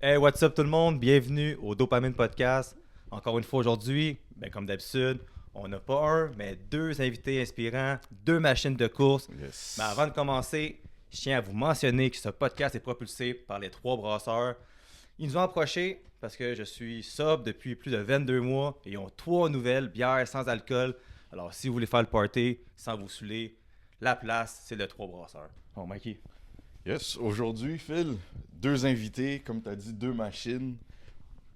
Hey, what's up tout le monde? Bienvenue au Dopamine Podcast. Encore une fois aujourd'hui, comme d'habitude, on n'a pas un, mais deux invités inspirants, deux machines de course. Yes. Mais avant de commencer, je tiens à vous mentionner que ce podcast est propulsé par les trois brasseurs. Ils nous ont approchés parce que je suis sobre depuis plus de 22 mois et ils ont trois nouvelles bières sans alcool. Alors si vous voulez faire le party sans vous saouler, la place, c'est le trois brasseurs. Bon, Mikey. Yes, aujourd'hui, Phil, deux invités, comme tu as dit, deux machines.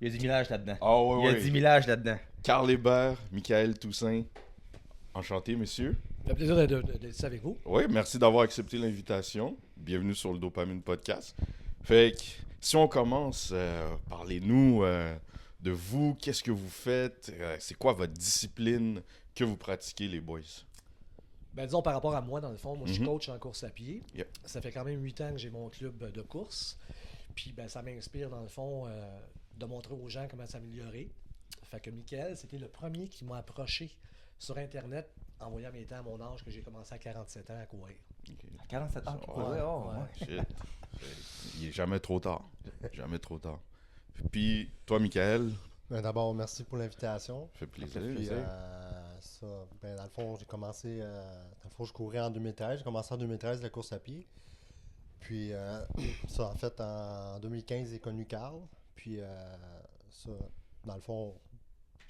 Il y a du millage là-dedans. Ah ouais, Il y a du millage là-dedans. Carl Hébert, Michael Toussaint. Enchanté, messieurs. Ça fait plaisir d'être ici avec vous. Oui, merci d'avoir accepté l'invitation. Bienvenue sur le Dopamine Podcast. Fait que, si on commence, parlez-nous de vous, qu'est-ce que vous faites, c'est quoi votre discipline que vous pratiquez, les boys? Ben, disons par rapport à moi, dans le fond, moi je suis coach en course à pied. Yep. Ça fait quand même 8 ans que j'ai mon club de course. Puis ben, ça m'inspire dans le fond de montrer aux gens comment s'améliorer. Fait que Michael, c'était le premier qui m'a approché sur Internet en voyant mes temps à mon âge que j'ai commencé à 47 ans à courir. Okay. À 47 ans, Ouais. Shit. Il est jamais trop tard. Jamais trop tard. Puis, toi, Michael, Ben, d'abord, merci pour l'invitation. ça fait plaisir. Puis, dans le fond, j'ai commencé. Je courais en 2013. J'ai commencé en 2013 la course à pied. Puis, en fait, en 2015, j'ai connu Carl. Puis, dans le fond,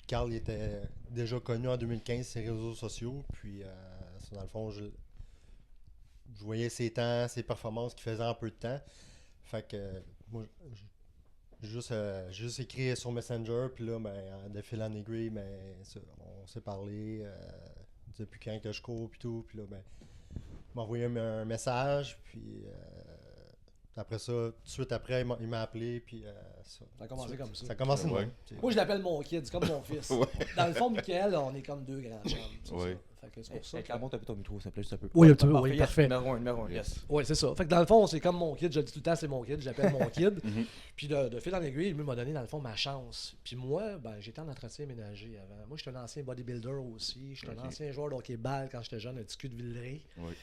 Carl il était déjà connu en 2015 sur les réseaux sociaux. Puis, dans le fond, je voyais ses temps, ses performances qu'il faisait en peu de temps. Fait que, moi, j'ai juste écrit sur Messenger, puis là, de fil en aiguille, on s'est parlé depuis quand que je cours, puis tout. Puis là, il m'a envoyé un message, puis après ça, tout de suite après, il m'a appelé, puis ça. Ça a commencé comme ça. Ça a commencé de Ouais. même. Moi je l'appelle mon kid, c'est comme mon fils. Ouais. Dans le fond, Michael, on est comme deux grands chums. C'est Ouais. ça. Fait que c'est pour ça. Hey, Carl, monte un peu ton micro, ça plaît juste un peu. Oui, un petit peu, oui, yes, parfait. Numéro 1, yes. Oui, c'est ça. Fait que dans le fond, c'est comme mon kid. Je le dis tout le temps, c'est mon kid. J'appelle mon kid. Mhm. Puis de fil en aiguille, lui m'a donné, dans le fond, ma chance. Puis moi, j'étais en entretien ménager avant. Moi, j'étais un ancien bodybuilder aussi. J'étais un ancien joueur de hockey-ball quand j'étais jeune, un petit cul de Villeray. Oui.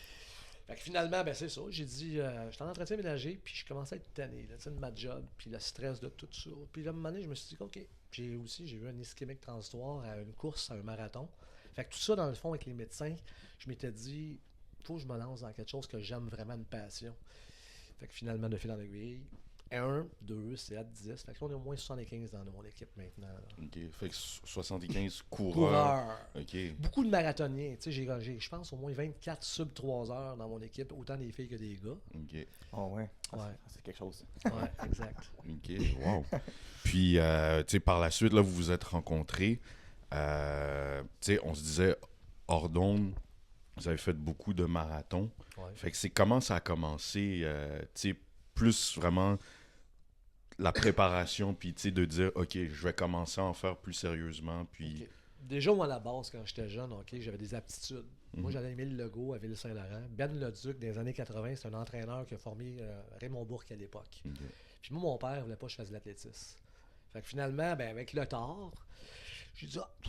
Fait que finalement, c'est ça. J'ai dit, j'étais en entretien ménager, puis je commençais à être tanné, là, tu sais, de ma job, puis le stress de tout ça. Puis là, à un moment donné, je me suis dit, OK. J'ai eu un ischémique transitoire à une course, à un marathon. Fait que tout ça, dans le fond, avec les médecins, je m'étais dit, faut que je me lance dans quelque chose que j'aime vraiment, une passion. Fait que finalement, de fil en aiguille, 1, 2, 7, 10. Fait que là, on est au moins 75 dans mon équipe maintenant. Là. OK. Fait que 75 coureurs. Coureurs. OK. Beaucoup de marathoniens. Tu sais, j'ai, je pense, au moins 24 sub 3 heures dans mon équipe, autant des filles que des gars. OK. Oh ouais. Ouais. C'est quelque chose. Ouais, exact. OK. Wow. Puis, tu sais, par la suite, là, vous vous êtes rencontrés. Tu sais, on se disait, hors d'onde, vous avez fait beaucoup de marathons. Ouais. Fait que c'est comment ça a commencé, tu sais, plus vraiment la préparation, puis tu sais, de dire, OK, je vais commencer à en faire plus sérieusement, puis... Ok. Déjà, moi, à la base, quand j'étais jeune, j'avais des aptitudes. Moi, j'avais Émile Legault à Ville-Saint-Laurent. Ben Leduc, dans les années 80, c'est un entraîneur qui a formé Raymond Bourque à l'époque. OK. Puis moi, mon père voulait pas que je fasse de l'athlétisme. Fait que finalement, avec le tard, j'ai dit, à un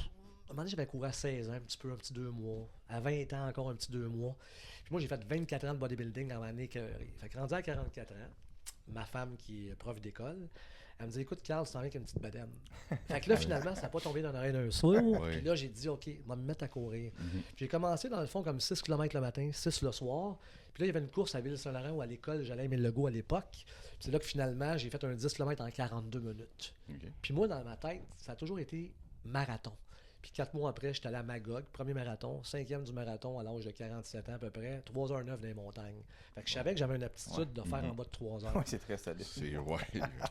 moment donné, j'avais couru à 16 ans, un petit 2 mois. À 20 ans, encore un petit 2 mois. Puis moi, j'ai fait 24 ans de bodybuilding dans l'année écœurée. Fait que rendu à 44 ans, ma femme, qui est prof d'école, elle me dit, écoute, Carl, tu t'en viens avec une petite bedaine. Fait que là, finalement, ça n'a pas tombé dans l'oreille d'un sourd. Ouais. Puis là, j'ai dit, OK, on va me mettre à courir. Mhm. Puis j'ai commencé, dans le fond, comme 6 km le matin, 6 le soir. Puis là, il y avait une course à Ville-Saint-Laurent où à l'école, j'allais aimer le logo à l'époque. Puis c'est là que finalement, j'ai fait un 10 km en 42 minutes. OK. Puis moi, dans ma tête, ça a toujours été marathon. Puis 4 mois après, j'étais allé à Magog, premier marathon, 5e du marathon à l'âge de 47 ans à peu près, 3h09 dans les montagnes. Fait que je savais que j'avais une aptitude de faire en bas de 3 heures. Ouais, c'est très solide. C'est, ouais.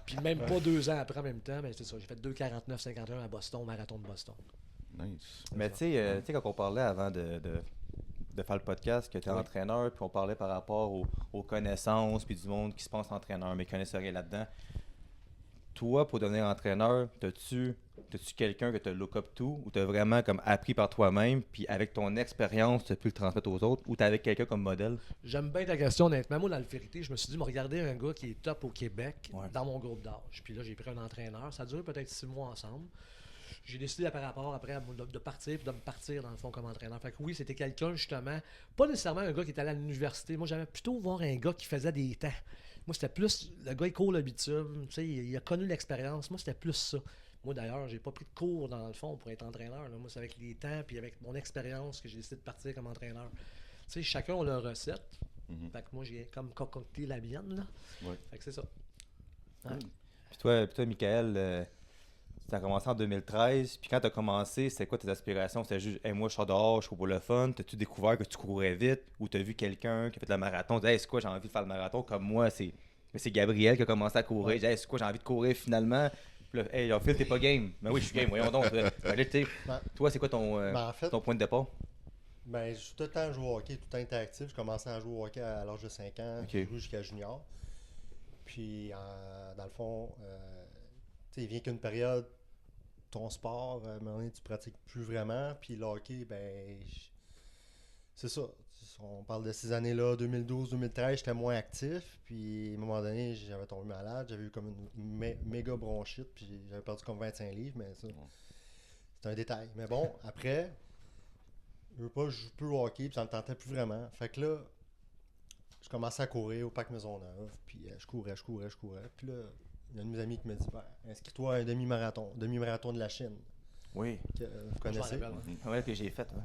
Puis même pas 2 ans après en même temps, c'est ça, j'ai fait 2:49,51 à Boston, au marathon de Boston. Nice. Mais tu sais, quand on parlait avant de faire le podcast, que tu es Oui. entraîneur, puis on parlait par rapport aux connaissances, puis du monde qui se pense entraîneur, mais qui connaissent rien là-dedans. Toi, pour devenir entraîneur, t'as-tu quelqu'un que tu look up to, ou tu as vraiment comme appris par toi-même, puis avec ton expérience, tu as pu le transmettre aux autres, ou tu avec quelqu'un comme modèle? J'aime bien ta question, honnêtement. Moi, dans le vérité, je me suis dit, me regarder un gars qui est top au Québec Ouais. dans mon groupe d'âge. Puis là, j'ai pris un entraîneur. Ça a duré peut-être 6 mois ensemble. J'ai décidé par rapport après de partir puis de me partir dans le fond comme entraîneur. Fait que oui, c'était quelqu'un justement, pas nécessairement un gars qui était allé à l'université. Moi, j'aimais plutôt voir un gars qui faisait des temps. Moi, c'était plus. Le gars, il court le bitume. Tu sais, il a connu l'expérience. Moi, c'était plus ça. Moi, d'ailleurs, j'ai pas pris de cours, dans le fond, pour être entraîneur. Là. Moi, c'est avec les temps puis avec mon expérience que j'ai décidé de partir comme entraîneur. Tu sais, chacun a leur recette. Fait que moi, j'ai comme concocté la mienne, là. Ouais. Fait que c'est ça. Ouais. Puis toi Michael, tu as commencé en 2013. Puis quand tu as commencé, c'était quoi tes aspirations? C'était juste, hey, moi, je sors dehors, je cours pour le fun. T'as-tu découvert que tu courais vite? Ou t'as vu quelqu'un qui a fait le marathon? Tu dis, hey, c'est quoi, j'ai envie de faire le marathon? Comme moi, c'est Gabriel qui a commencé à courir. Ouais. Je dis, hey, c'est quoi, j'ai envie de courir finalement? Puis là, hey, Phil, t'es pas game. Ben oui, je suis game, voyons donc. Là, Ben, toi, c'est quoi en fait, ton point de départ? ben, j'ai tout le temps joué au hockey, tout le temps interactif. J'ai commencé à jouer au hockey à l'âge de 5 ans, Ok. j'ai joué jusqu'à junior. Puis, dans le fond, tu sais, il vient qu'une période, ton sport, à un moment donné, tu pratiques plus vraiment. Puis le hockey, ben, c'est ça. On parle de ces années-là, 2012-2013, j'étais moins actif. Puis, à un moment donné, j'avais tombé malade. J'avais eu comme une méga bronchite. Puis, j'avais perdu comme 25 livres. Mais ça, c'est un détail. Mais bon, après, je veux pas, je joue plus au hockey. Puis, ça me tentait plus vraiment. Fait que là, je commençais à courir au Parc Maisonneuve. Puis, je courais. Puis là, il y a un de mes amis qui me dit, ben, inscris-toi à un demi-marathon de la Chine. Oui. Que, vous Je m'en connaissez. rappelle, ouais. Ouais, que j'ai fait. Ouais.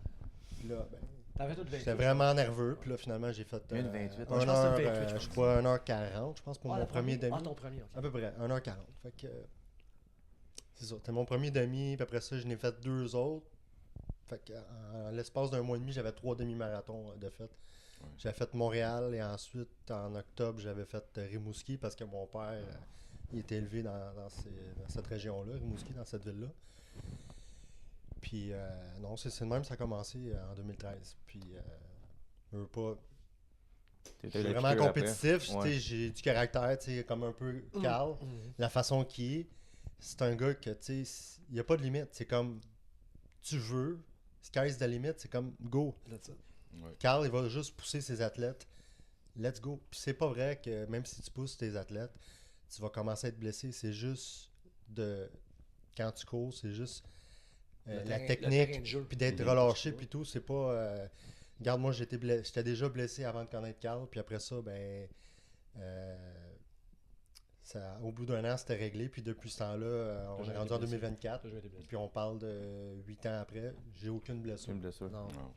Puis là, ben, T'avais tout 28. j'étais vraiment nerveux. Puis là, finalement, j'ai fait Une 28. Ouais, je pense que c'était le 28, je crois 1h40, je pense, pour mon premier demi. Ah, ton premier, ok. À peu près, 1h40. Fait que, c'est ça. C'était mon premier demi. Puis après ça, je n'ai fait 2 autres. Fait que, en l'espace d'un mois et demi, j'avais 3 demi-marathons de fait. Ouais. J'avais fait Montréal et ensuite, en octobre, j'avais fait Rimouski parce que mon père, il était élevé dans cette région-là, Rimouski, dans cette ville-là. Puis, non, c'est le même, ça a commencé en 2013. Puis, je veux pas. Je suis vraiment compétitif, tu sais, j'ai du caractère, tu sais, comme un peu Carl. La façon qu'il est, c'est un gars que, tu sais, il n'y a pas de limite. C'est comme, tu veux, sky's the limit, c'est comme, go. That's it. Ouais. Carl, il va juste pousser ses athlètes. Let's go. Puis c'est pas vrai que même si tu pousses tes athlètes, tu vas commencer à être blessé. C'est juste quand tu cours, c'est juste la terrain de technique, jeu. puis d'être relâché, puis tout. C'est pas. Regarde, moi, j'étais déjà blessé avant de connaître Carl, puis après ça, ben. Au bout d'un an, c'était réglé, puis depuis ce temps-là, on est rendu en 2024, puis on parle de 8 ans après. J'ai aucune blessure. Une blessure. Non. Non.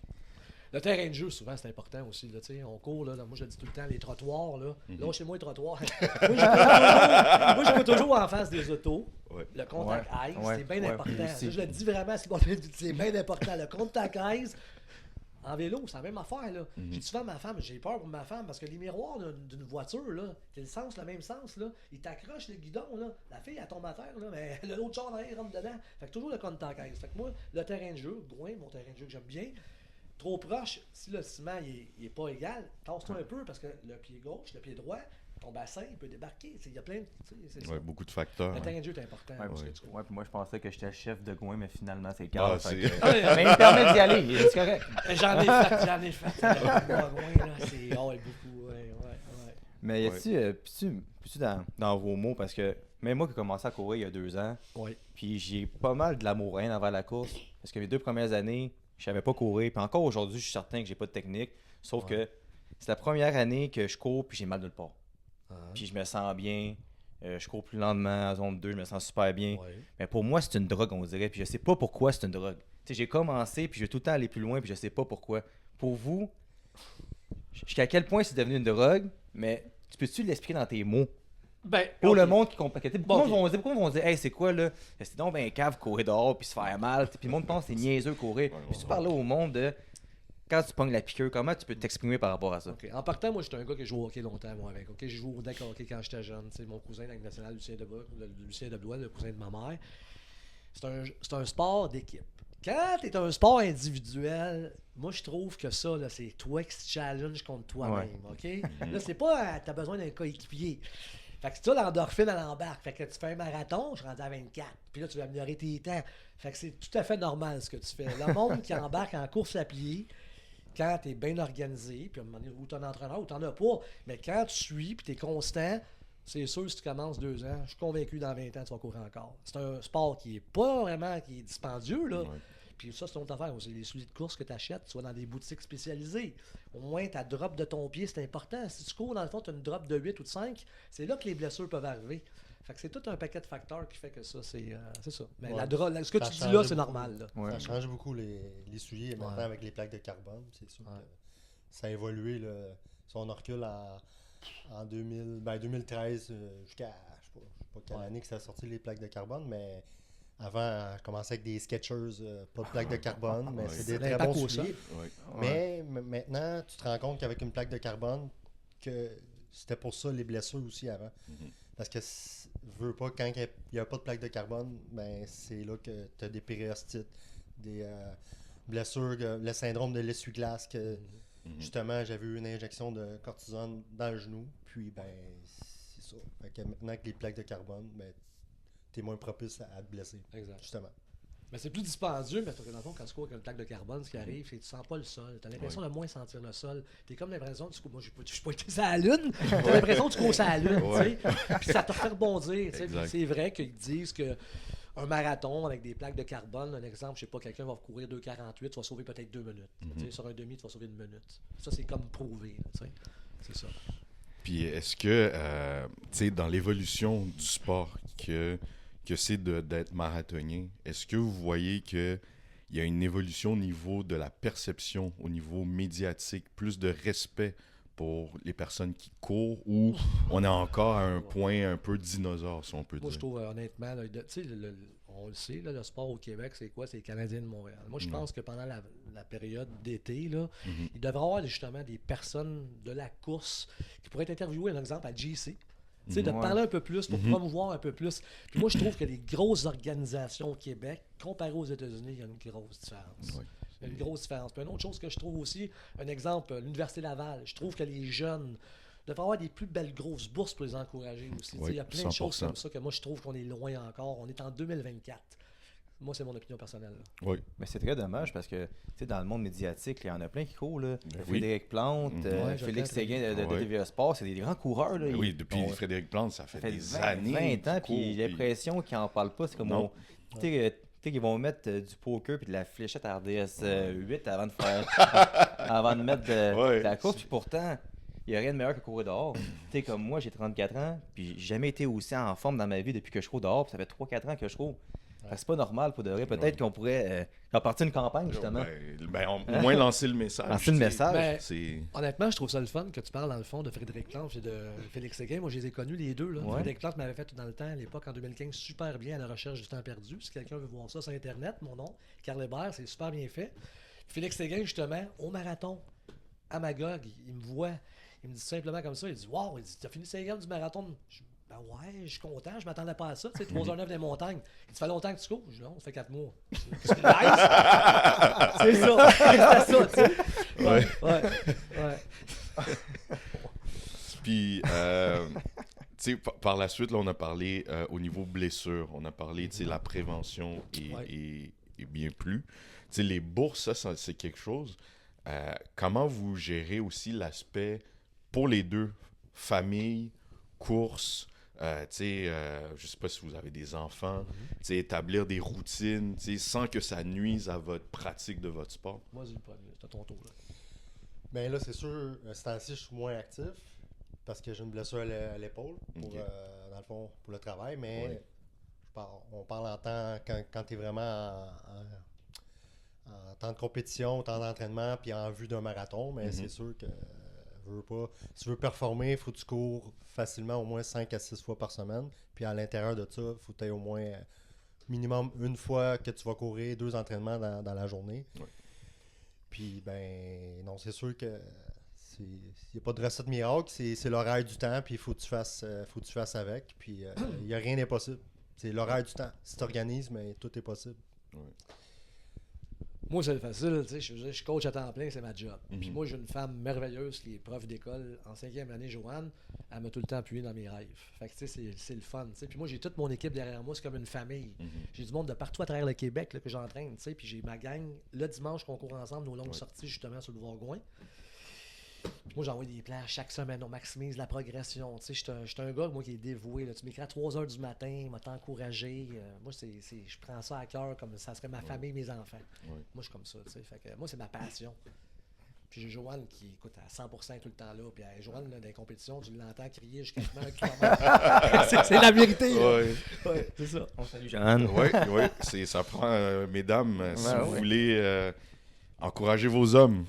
Le terrain de jeu, souvent, c'est important aussi. Là, on court, là, moi je le dis tout le temps, les trottoirs. Là, là chez moi, les trottoirs. moi, je vais toujours en face des autos. Ouais. Le contact ice, Ouais. c'est bien Ouais. important. Moi Ça, aussi. je le dis vraiment, c'est bien important. Le contact ice, en vélo, c'est la même affaire. Là. J'ai souvent ma femme, j'ai peur pour ma femme parce que les miroirs d'une voiture, là, c'est le même sens. Là, ils t'accrochent le guidon. Là. La fille, elle tombe à terre, là, mais l'autre char derrière, il rentre dedans. Fait que toujours le contact ice. Fait que moi, le terrain de jeu, Gouin, mon terrain de jeu que j'aime bien, trop proche, si le ciment il est pas égal, tasse-toi un peu parce que le pied gauche, le pied droit, ton bassin, il peut débarquer. Il y a plein de. C'est Ouais, beaucoup de facteurs. le hein. terrain de jeu est important. Ouais, parce ouais. que tu cours. Ouais, puis moi je pensais que j'étais chef de Gouin, mais finalement c'est Ah, Carl. c'est- fait que- Mais il me permet d'y aller, c'est correct. J'en ai fait. Loin, là, c'est beaucoup. Ouais. Mais y a-tu, peux-tu dans vos mots, parce que même moi qui ai commencé à courir il y a 2 ans, Ouais. puis j'ai pas mal de l'amour haine envers la course, parce que mes 2 premières années, je savais pas courir, puis encore aujourd'hui, je suis certain que j'ai pas de technique, sauf que c'est la première année que je cours, puis j'ai mal nulle part. Puis je me sens bien, je cours plus lentement à zone 2, je me sens super bien. Ouais. Mais pour moi, c'est une drogue, on dirait, puis je sais pas pourquoi c'est une drogue. Tu sais, j'ai commencé, puis je vais tout le temps aller plus loin, puis je sais pas pourquoi. Pour vous, jusqu'à quel point c'est devenu une drogue, mais tu peux-tu l'expliquer dans tes mots? Ben, Pour ok. le monde qui comprend. Pourquoi Bon, ils vont dire, hey, c'est quoi là? C'est donc ben cave courir dehors puis se faire mal. Puis le monde pense que c'est niaiseux courir. Ouais, Puis tu ouais. parles au monde de quand tu pognes la piqûre, comment tu peux t'exprimer par rapport à ça? Ok. En partant, moi, j'étais un gars qui joue au hockey longtemps, moi, avec. Ok, j'ai joué au deck hockey quand j'étais jeune. C'est mon cousin dans la nationale, Lucien Deblois, le cousin de ma mère. C'est un sport d'équipe. Quand tu es un sport individuel, moi, je trouve que ça, là, c'est toi qui te challenge contre toi-même. OK? Là, c'est pas tu as besoin d'un coéquipier. Fait que ça, l'endorphine, elle embarque. Fait que tu fais un marathon, je suis rendu à 24. Puis là, tu vas améliorer tes temps. Fait que c'est tout à fait normal ce que tu fais. Le monde qui embarque en course à pied, quand tu es bien organisé, puis à un moment donné, ou tu as un entraîneur ou tu n'en as pas, mais quand tu suis puis tu es constant, c'est sûr, si tu commences 2 ans, je suis convaincu dans 20 ans, tu vas courir encore. C'est un sport qui est pas vraiment qui est dispendieux, là. Ouais. Puis ça, c'est une autre affaire aussi. Les souliers de course que tu achètes, tu vas dans des boutiques spécialisées. Au moins, ta drop de ton pied, c'est important. Si tu cours, dans le fond, tu as une drop de 8 ou de 5, c'est là que les blessures peuvent arriver. Fait que c'est tout un paquet de facteurs qui fait que ça, c'est ça. Mais Ouais. ce que Ça tu dis change là, c'est beaucoup. normal. Là. Ouais. Ça change beaucoup les souliers maintenant Ouais. avec les plaques de carbone. C'est sûr Ouais. que ça a évolué. Là. Si on recule en 2013 jusqu'à je sais pas quelle année que ça a sorti les plaques de carbone, mais avant, je commençais avec des Skechers, pas de plaques de carbone, mais Ouais. c'est des C'est très l'impact bons au sol. souliers. Ouais. Mais maintenant, tu te rends compte qu'avec une plaque de carbone, que c'était pour ça les blessures aussi avant. Mhm. Parce que veux pas, quand il n'y a pas de plaque de carbone, ben c'est là que tu as des périostites, des blessures, le syndrome de l'essuie-glace, que Mhm. justement j'avais eu une injection de cortisone dans le genou, puis ben c'est ça. Fait que maintenant avec les plaques de carbone, ben tu es moins propice à te blesser, Exact. justement. Mais c'est plus dispendieux, mais dans le fond, quand tu cours avec une plaque de carbone, ce qui arrive, c'est que tu sens pas le sol. Tu as l'impression de moins sentir le sol. Tu es comme l'impression que tu cours. Moi, je suis pas été sur la lune. Tu as l'impression que tu cours sur la lune. Ouais. Tu sais. Puis ça te fait rebondir. Tu sais. Exact. Puis c'est vrai qu'ils disent que un marathon avec des plaques de carbone, un exemple, je sais pas, quelqu'un va courir 2,48, tu vas sauver peut-être 2 minutes. Tu sais, sur un demi, tu vas sauver 1 minute. Ça, c'est comme prouvé. Là, tu sais. C'est ça. Puis est-ce que, tu sais, dans l'évolution du sport que c'est d'être marathonien, est-ce que vous voyez qu'il y a une évolution au niveau de la perception, au niveau médiatique, plus de respect pour les personnes qui courent, ou on est encore à un point un peu dinosaure, si on peut Moi, je dire? trouve, honnêtement, là, tu sais, on le sait, là, le sport au Québec, c'est quoi? C'est les Canadiens de Montréal. Moi, je pense que pendant la période d'été, là, Mhm. il devrait y avoir justement des personnes de la course qui pourraient être interviewées, un exemple, à GC. Tu sais, de Ouais. parler un peu plus, pour Mhm. promouvoir un peu plus. Puis moi, je trouve que les grosses organisations au Québec, comparées aux États-Unis, il y a une grosse différence. Ouais. Il y a une grosse différence. Puis une autre chose que je trouve aussi, un exemple, l'Université Laval, je trouve que les jeunes devraient avoir des plus belles grosses bourses pour les encourager aussi. Tu sais, Oui, il y a plein de choses 100%. comme ça que moi, je trouve qu'on est loin encore. On est en 2024. Moi, c'est mon opinion personnelle. là. Oui. Mais c'est très dommage parce que, tu sais, dans le monde médiatique, il y en a plein qui courent, là. Ben oui. Frédéric Plante, Mhm. Ouais, je Félix le connais. Séguin de Ouais. TVA Sport, c'est des grands coureurs, là. Ben Ils- oui, depuis on- Frédéric Plante, ça fait, Ça fait des 20 années. 20 ans, qu'il puis court, j'ai l'impression qu'ils en parlent pas. C'est comme Non. tu sais, qu'ils vont mettre du poker puis de la fléchette RDS 8 avant de faire avant de mettre Ouais. de la course. Puis pourtant, il n'y a rien de meilleur que courir dehors. Tu sais, comme moi, j'ai 34 ans, puis j'ai jamais été aussi en forme dans ma vie depuis que je cours dehors. Puis ça fait 3-4 ans que je cours. Fait que c'est pas normal pour de vrai. Peut-être Ouais. qu'on pourrait partir une campagne, justement. Au moins lancer le message. Lancer le tu sais. message. Mais C'est... honnêtement, je trouve ça le fun que tu parles dans le fond de Frédéric Plante et de Félix Séguin. Moi, je les ai connus les deux. Là. Ouais. Frédéric Plante m'avait fait dans le temps, à l'époque, en 2015, super bien à la recherche du temps perdu. Si quelqu'un veut voir ça sur Internet, mon nom, Carl Hébert, c'est super bien fait. Félix Séguin, justement, au marathon, à Magog, il me voit. Il me dit simplement comme ça, il dit « Wow, il dit, t'as fini 5e du marathon? » Ben ouais, je suis content, je m'attendais pas à ça. Tu sais, 3h09 des montagnes. Il dit, ça fait longtemps que tu cours? Je dis, non, ça fait 4 mois. C'est nice. C'est ça. C'est ça, tu sais. Ouais. Ouais. Puis, tu sais, par la suite, là, on a parlé au niveau blessure, on a parlé, tu sais, la prévention Ouais. et bien plus. Tu sais, les bourses, ça, c'est quelque chose. Comment vous gérez aussi l'aspect pour les deux, famille, course, tu sais, je sais pas si vous avez des enfants, tu sais, établir des routines, tu sais, sans que ça nuise à votre pratique de votre sport. Vas-y, le premier, c'est à ton tour. Là. Mais là, c'est sûr, ce temps-ci, je suis moins actif parce que j'ai une blessure à l'épaule, pour, Ok. dans le fond, pour le travail. Mais Ouais. on parle en temps, quand tu es vraiment en temps de compétition, temps d'entraînement, puis en vue d'un marathon. Mais Mhm. c'est sûr que si tu veux performer, il faut que tu cours facilement au moins 5 à 6 fois par semaine. Puis à l'intérieur de ça, il faut que tu aies au moins minimum une fois que tu vas courir 2 entraînements dans la journée. Ouais. Puis, ben, non, c'est sûr que il n'y a pas de recette miracle, c'est l'horaire du temps, puis il faut que tu fasses avec. Puis, il n'y a rien d'impossible. C'est l'horaire du temps. Si tu organises, mais tout est possible. Moi, c'est facile, tu sais, je suis coach à temps plein, c'est ma job. Puis Mhm. moi, j'ai une femme merveilleuse qui est prof d'école en 5e année, Joanne. Elle m'a tout le temps appuyé dans mes rêves. Fait que, tu sais, c'est le fun, tu sais. Puis moi, j'ai toute mon équipe derrière moi, c'est comme une famille. Mhm. J'ai du monde de partout à travers le Québec là, que j'entraîne, tu sais. Puis j'ai ma gang, le dimanche qu'on court ensemble, nos longues sorties justement sur le Bourgoin. Moi, j'envoie des plans chaque semaine, on maximise la progression. Tu sais, je suis un gars, moi, qui est dévoué. Là. Tu m'écris à 3 h du matin, il m'a t'encouragé. Moi, je prends ça à cœur comme ça serait ma famille, mes enfants. Ouais. Moi, je suis comme ça, tu sais. Fait que moi, c'est ma passion. Puis j'ai Joanne qui écoute à 100% tout le temps là. Puis Joanne, là, dans les compétitions, tu l'entends crier jusqu'à 1 km. C'est la vérité. Là. Ouais. Ouais, c'est ça. On salue Jeanne. Oui, ça prend, mesdames, si vous ouais. voulez encourager vos hommes.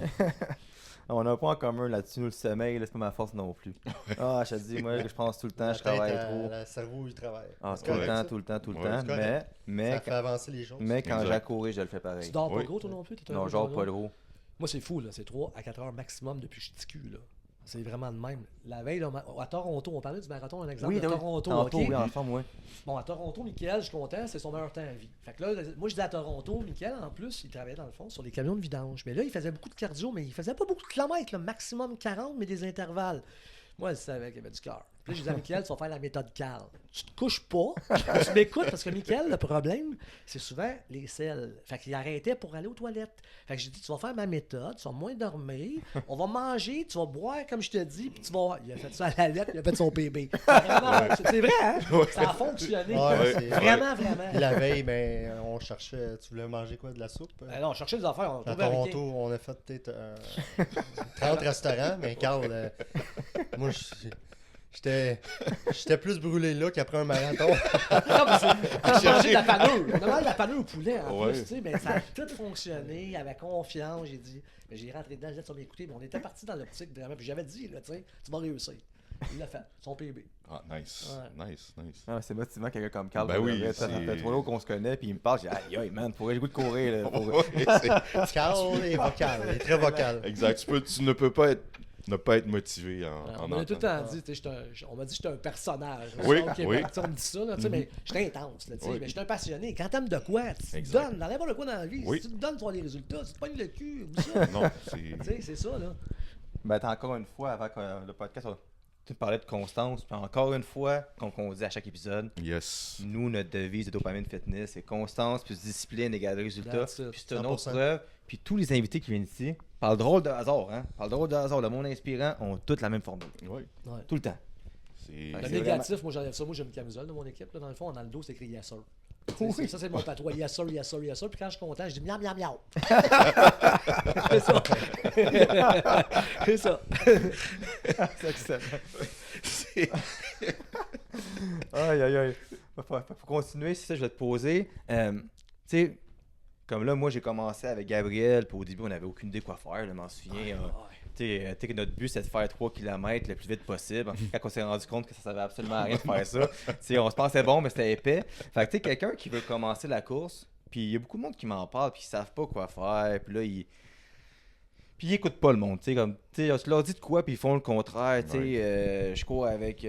On n'a un point en commun là-dessus, nous, le sommeil, là, c'est pas ma force non plus. Ah, je te dis, moi, je pense tout le temps, je travaille trop. Le cerveau, il travaille. Ah, C'est tout le correct, temps, ça. tout le temps, tout le Ouais, temps. c'est correct. Mais Ça fait avancer les choses. quand Exact. j'ai à courir, je le fais pareil. Tu dors pas Oui. gros, toi non plus? T'es un Non, peu genre gros? pas gros. Moi, c'est fou, là. C'est 3 à 4 heures maximum depuis que je suis cul, là. C'est vraiment de même. La veille, là, à Toronto, on parlait du marathon, un exemple Oui, de oui. Toronto. Tantôt, OK? oui, en forme, oui. Bon, à Toronto, Mickaël, je suis content, c'est son meilleur temps à vie. Fait que là, moi, je dis à Toronto, Mickaël, en plus, il travaillait dans le fond sur les camions de vidange. Mais là, il faisait beaucoup de cardio, mais il faisait pas beaucoup de kilomètres, là, maximum 40, mais des intervalles. Moi, je savais qu'il y avait du cœur. Puis là, je disais à Mickaël, tu vas faire la méthode Carl. Tu te couches pas, tu m'écoutes, parce que Mickaël, le problème, c'est souvent les selles. Fait qu'il arrêtait pour aller aux toilettes. Fait que j'ai dit, tu vas faire ma méthode, tu vas moins dormir, on va manger, tu vas boire, comme je te dis, puis tu vas... Il a fait ça à la lettre, il a fait son PB. C'est vrai, hein? Ça a fonctionné. Ouais, c'est- Vraiment, vraiment. Puis la veille, ben, on cherchait. Tu voulais manger quoi? De la soupe? Non, on cherchait des affaires, on À trouvait rien. Toronto, on a fait peut-être 30 restaurants, mais Carl, moi, j'étais plus brûlé là qu'après un marathon. Non, mais on a mangé de la panure. On a mangé de la panure au poulet en Ouais. plus, tu sais, mais ça a tout fonctionné, il avait confiance, j'ai dit, mais j'ai rentré dedans, j'ai dit, tu vas m'écouter, mais on était parti dans l'optique vraiment, puis j'avais dit, là, tu sais, tu vas réussir. Il l'a fait, son PB. Ah, nice. Ouais. Nice. Ah, c'est motivant quelqu'un comme Carl. Ben oui, Ça c'est- fait 3 jours qu'on se connaît, puis il me parle, j'ai dit, aïe, man, pourrais le goût de courir. Là, pour... Ouais, Carl est vocal, il est très vocal. exact. Tu ne peux pas être motivé en On m'a tout le entendant. temps dit, tu sais, on m'a dit que j'étais un personnage. Oui, Ok, oui. bon, tu sais, on me dit ça, là, tu sais, mais j'étais intense, là, tu sais, Oui. mais j'étais un passionné. Quand t'aimes de quoi, tu te Exact. donnes, dans n'importe quoi dans la vie. Oui. Si tu te donnes, tu vas les résultats. Si tu te pognes le cul, ou ça. Non, Tu sais, c'est ça, là. Ben, t'as encore une fois, avant que le podcast, tu parlais de constance, puis encore une fois, comme on dit à chaque épisode, yes. nous, notre devise de Dopamine Fitness, c'est constance plus discipline égale résultat. That's it. Puis c'est une autre 100%. preuve. Puis tous les invités qui viennent ici, par le drôle de hasard, le monde inspirant, ont toutes la même formule. Oui. Ouais. Tout le temps. C'est... Le c'est négatif, moi j'enlève ça. Moi j'ai une camisole de mon équipe. Là, dans le fond, dans le dos, c'est écrit Yes sir. Ça, c'est mon patois. Yes sir, yes sir, yes sir. Puis quand je suis content, je dis miam, miam, miam. C'est ça. C'est ça. C'est excellent. Aïe, aïe, aïe. Faut continuer, c'est ça que je vais te poser. Tu sais, comme là, moi, j'ai commencé avec Gabriel, puis au début, on n'avait aucune idée quoi faire, je m'en souviens. Tu sais, que notre but, c'est de faire 3 km le plus vite possible. Quand on s'est rendu compte que ça servait absolument à rien de faire ça, tu sais, on se pensait bon, mais c'était épais. Fait que, tu sais, quelqu'un qui veut commencer la course, puis il y a beaucoup de monde qui m'en parle, puis ils savent pas quoi faire, puis là, puis ils écoutent pas le monde, tu sais, comme, tu sais, tu leur dis de quoi, puis ils font le contraire, tu sais, je cours avec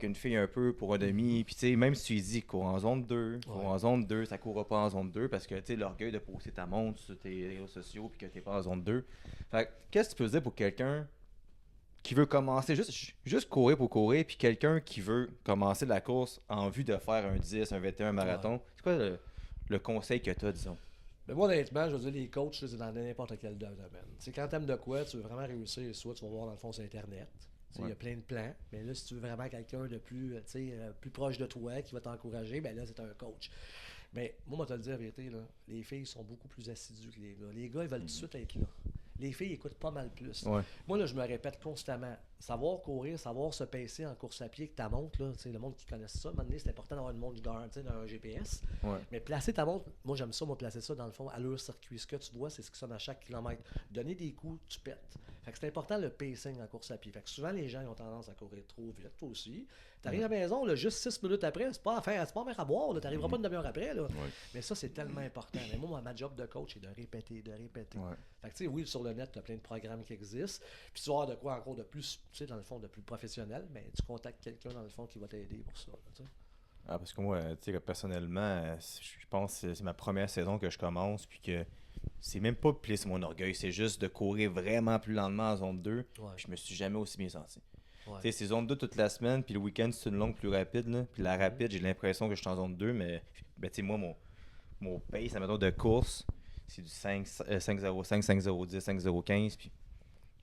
une fille un peu pour un demi, puis tu sais, même si tu lui dis cours en zone 2, ça courra pas en zone 2, parce que, tu sais, l'orgueil de poster ta montre sur tes réseaux sociaux, puis que t'es pas en zone 2. Fait que, qu'est-ce que tu peux dire pour quelqu'un qui veut commencer, juste courir pour courir, puis quelqu'un qui veut commencer la course en vue de faire un 10, un 21, un marathon, c'est quoi le conseil que tu as, disons? Mais moi, honnêtement, je veux dire, les coachs, c'est dans n'importe quel domaine. Tu sais, quand t'aimes de quoi, tu veux vraiment réussir, soit tu vas voir dans le fond sur Internet. Tu sais, il y a plein de plans. Mais là, si tu veux vraiment quelqu'un de plus, tu sais, plus proche de toi, qui va t'encourager, ben là, c'est un coach. Mais moi, je vais te le dire la vérité, là, les filles sont beaucoup plus assidues que les gars. Les gars, ils veulent tout de suite être là. Les filles écoutent pas mal plus. Ouais. Moi, là, je me répète constamment. Savoir courir, savoir se pacer en course à pied avec ta montre, là, tu sais, le monde qui connaît ça, à un moment donné, c'est important d'avoir une montre dans un GPS. Ouais. Mais placer ta montre, moi j'aime ça, placer ça dans le fond, à leur circuit. Ce que tu vois, c'est ce qui sonne à chaque kilomètre. Donner des coups, tu pètes. Fait que c'est important le pacing en course à pied. Fait que souvent les gens ils ont tendance à courir trop vite, toi aussi. T'arrives à la maison, là, juste 6 minutes après, c'est pas à faire à boire, t'arriveras pas une demi-heure après. Là. Ouais. Mais ça, c'est tellement important. Mais moi, ma job de coach, c'est de répéter. Ouais. Fait que tu sais, oui, sur le net, tu as plein de programmes qui existent. Puis tu vas avoir de quoi encore de plus, tu sais, dans le fond, de plus professionnel, mais tu contactes quelqu'un dans le fond qui va t'aider pour ça. Là, tu sais. Ah, parce que moi, tu sais, personnellement, je pense que c'est ma première saison que je commence, puis que c'est même pas plier sur mon orgueil, c'est juste de courir vraiment plus lentement en zone 2. Ouais. Je me suis jamais aussi bien senti. Ouais. Tu sais, c'est zone 2 toute la semaine, puis le week-end, c'est une longue plus rapide. Là. Puis la rapide, j'ai l'impression que je suis en zone 2, mais ben, tu sais, moi, mon pace, admettons, de course, c'est du 5-0-5, 5-0-10, 5-0-15, puis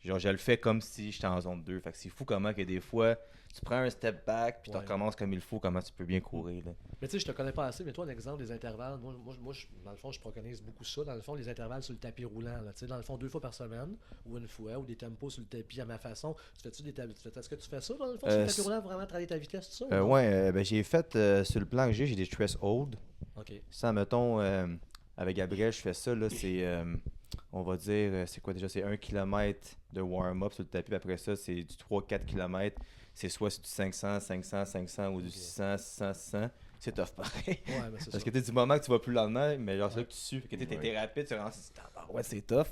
Genre, je le fais comme si j'étais en zone 2. Fait que c'est fou comment que des fois, tu prends un step back, puis tu Ouais. recommences comme il faut, comment tu peux bien courir. Là. Mais tu sais, je te connais pas assez, mais toi, un exemple des intervalles, dans le fond, je préconise beaucoup ça. Dans le fond, les intervalles sur le tapis roulant, là, tu sais, dans le fond, 2 fois par semaine, ou une fois, ou des tempos sur le tapis à ma façon. Est-ce que tu fais ça, dans le fond, sur le tapis roulant, vraiment travailler ta vitesse, tout ça? ou non? Ouais, ben, j'ai fait, sur le plan que j'ai des stress hold. Ok. Ça, mettons, avec Gabriel, je fais ça, là, c'est, on va dire, c'est quoi déjà? C'est 1 km de warm-up sur le tapis, puis après ça, c'est du 3-4 km. C'est soit du 500, 500, 500 ou du 600, 600, 600. C'est tough pareil. Ouais, mais c'est Parce ça. que tu du moment que tu vas plus le lendemain, mais genre, c'est là que tu suis. Que t'es Ouais. rapide, tu rentres, ouais, c'est tough.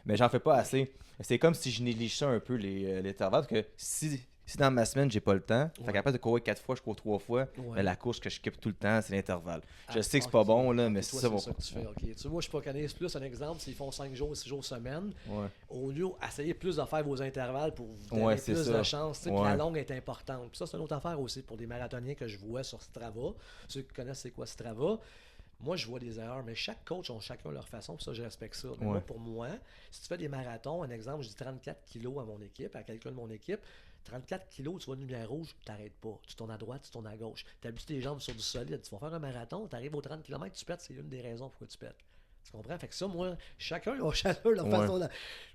Mais j'en fais pas assez. C'est comme si je néglige ça un peu, l'intervalle. Parce que si dans ma semaine, j'ai pas le temps, fait Ouais. qu'à place de courir 4 fois, je cours 3 fois. Ouais. Mais la course que je skip tout le temps, c'est l'intervalle. Je Ah, sais que c'est pas ok. bon, là, Ok, mais toi, ça va. c'est ça que tu fais. Ok. Tu vois, moi, je préconise plus un exemple, s'ils font 5 jours, 6 jours semaine, Ouais. au lieu d'essayer plus de faire vos intervalles pour vous donner Ouais, c'est plus ça. de chance. Tu sais, puis Ouais. la longue est importante. Puis ça, c'est une autre affaire aussi pour des marathoniens que je vois sur Strava. Ceux qui connaissent c'est quoi Strava. Moi, je vois des erreurs, mais chaque coach a chacun leur façon, puis ça, je respecte ça. Mais Ouais. moi, pour moi, si tu fais des marathons, un exemple, je dis 34 kilos à mon équipe, à quelqu'un de mon équipe, 34 kilos, tu vois une lumière rouge, tu t'arrêtes pas. Tu tournes à droite, tu tournes à gauche. Tu habites tes jambes sur du solide. Tu vas faire un marathon, tu arrives aux 30 km, tu pètes, c'est une des raisons pourquoi tu pètes. Tu comprends? Fait que ça, moi, chacun a leur Ouais. façon.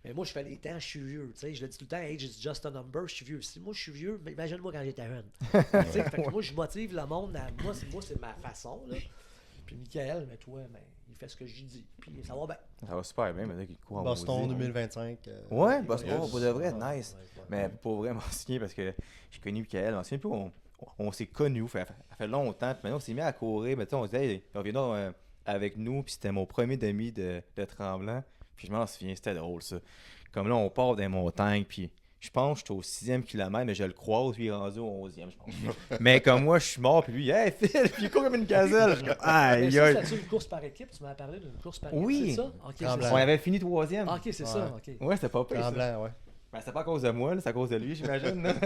Mais moi, je fais les temps, je suis vieux. Tu sais, je le dis tout le temps, age is just a number, je suis vieux. Si moi, je suis vieux, mais imagine-moi quand j'étais jeune. Tu sais, fait que moi, je motive le monde. Moi, c'est ma façon. Là. Puis Michael, mais toi, ben, il fait ce que je dis. Puis ça va bien. Ça va super bien, mais là, qu'il court en Boston maudit. 2025. Ouais, Boston, Yes. pour de vrai, Ouais, nice. ouais. Mais pour vraiment signer, parce que j'ai connu Michael, on s'est plus, on s'est connus, ça fait longtemps, puis maintenant on s'est mis à courir, mais tu sais, on se disait, hey, reviens avec nous, puis c'était mon premier demi de Tremblant, puis je m'en souviens, c'était drôle ça. Comme là, on part des montagnes, puis je pense que j'étais au 6e kilomètre, mais je le croise, puis il est rendu au 11e, je pense. Mais comme moi, je suis mort, puis lui, hey Phil, puis il court comme une gazelle. Je suis comme, Mais aïe, ça, aïe. c'est-tu une course par équipe? Tu m'as parlé d'une course par équipe, Oui. c'est ça? Ok, c'est Tremblant. On ça. avait fini 3e. Ah, ok, c'est ça. Ok. Ouais, c'était pas pire. ça. Tremblant, ouais. Ben, c'est pas à cause de moi, là, c'est à cause de lui, j'imagine. là. Tu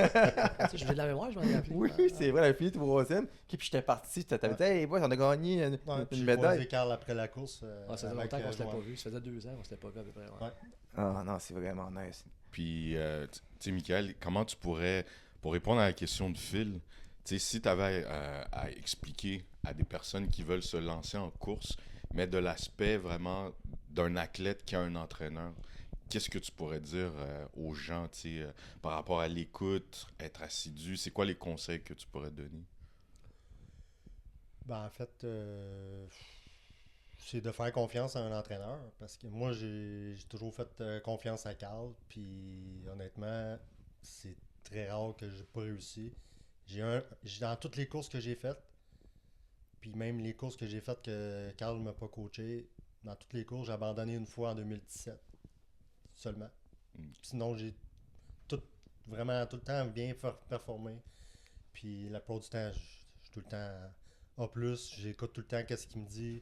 sais, je vais de la mémoire, je m'en ai appelé. Oui, c'est vrai, elle a fini 3e. Puis j'étais parti, t'avais dit, hey, boys, on a gagné Ouais, puis une j'ai médaille. croisé Carl après la course. Ah, ça faisait avec, longtemps qu'on ne s'était Joanne. pas vu. Ça faisait 2 ans qu'on ne s'était pas vu à peu près. Ouais. Ouais. Ah non, c'est vraiment nice. Puis, tu sais, Michael, comment tu pourrais, pour répondre à la question de Phil, tu sais, si tu avais à expliquer à des personnes qui veulent se lancer en course, mais de l'aspect vraiment d'un athlète qui a un entraîneur, qu'est-ce que tu pourrais dire aux gens, tu sais, par rapport à l'écoute, être assidu? C'est quoi les conseils que tu pourrais donner? Ben, en fait, c'est de faire confiance à un entraîneur. Parce que moi, j'ai toujours fait confiance à Carl. Puis, honnêtement, c'est très rare que j'ai pas réussi. Dans toutes les courses que j'ai faites, puis même les courses que j'ai faites que Carl ne m'a pas coaché, dans toutes les courses, j'ai abandonné une fois en 2017 seulement. Sinon, j'ai vraiment tout le temps bien performé. Puis la plupart du temps, je suis tout le temps A+, j'écoute tout le temps qu'est-ce qu'il me dit.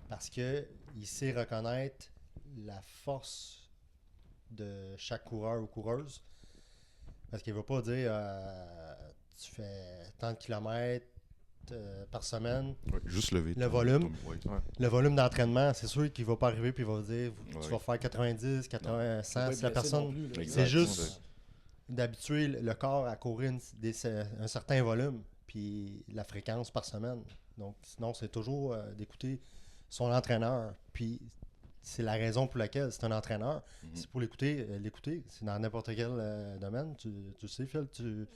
Parce que il sait reconnaître la force de chaque coureur ou coureuse. Parce qu'il ne va pas dire tu fais tant de kilomètres par semaine. Ouais, juste lever. Le volume. Ouais. Le volume d'entraînement, c'est sûr qu'il ne va pas arriver puis il va dire tu Ouais. vas faire 90, 80, 100. Pas Si la être blessé non personne plus, là. Exact, c'est juste ça. d'habituer le corps à courir un certain volume puis la fréquence par semaine. Donc, sinon, c'est toujours d'écouter son entraîneur. Puis, c'est la raison pour laquelle c'est un entraîneur. C'est pour l'écouter. C'est dans n'importe quel domaine. Tu sais, Phil, je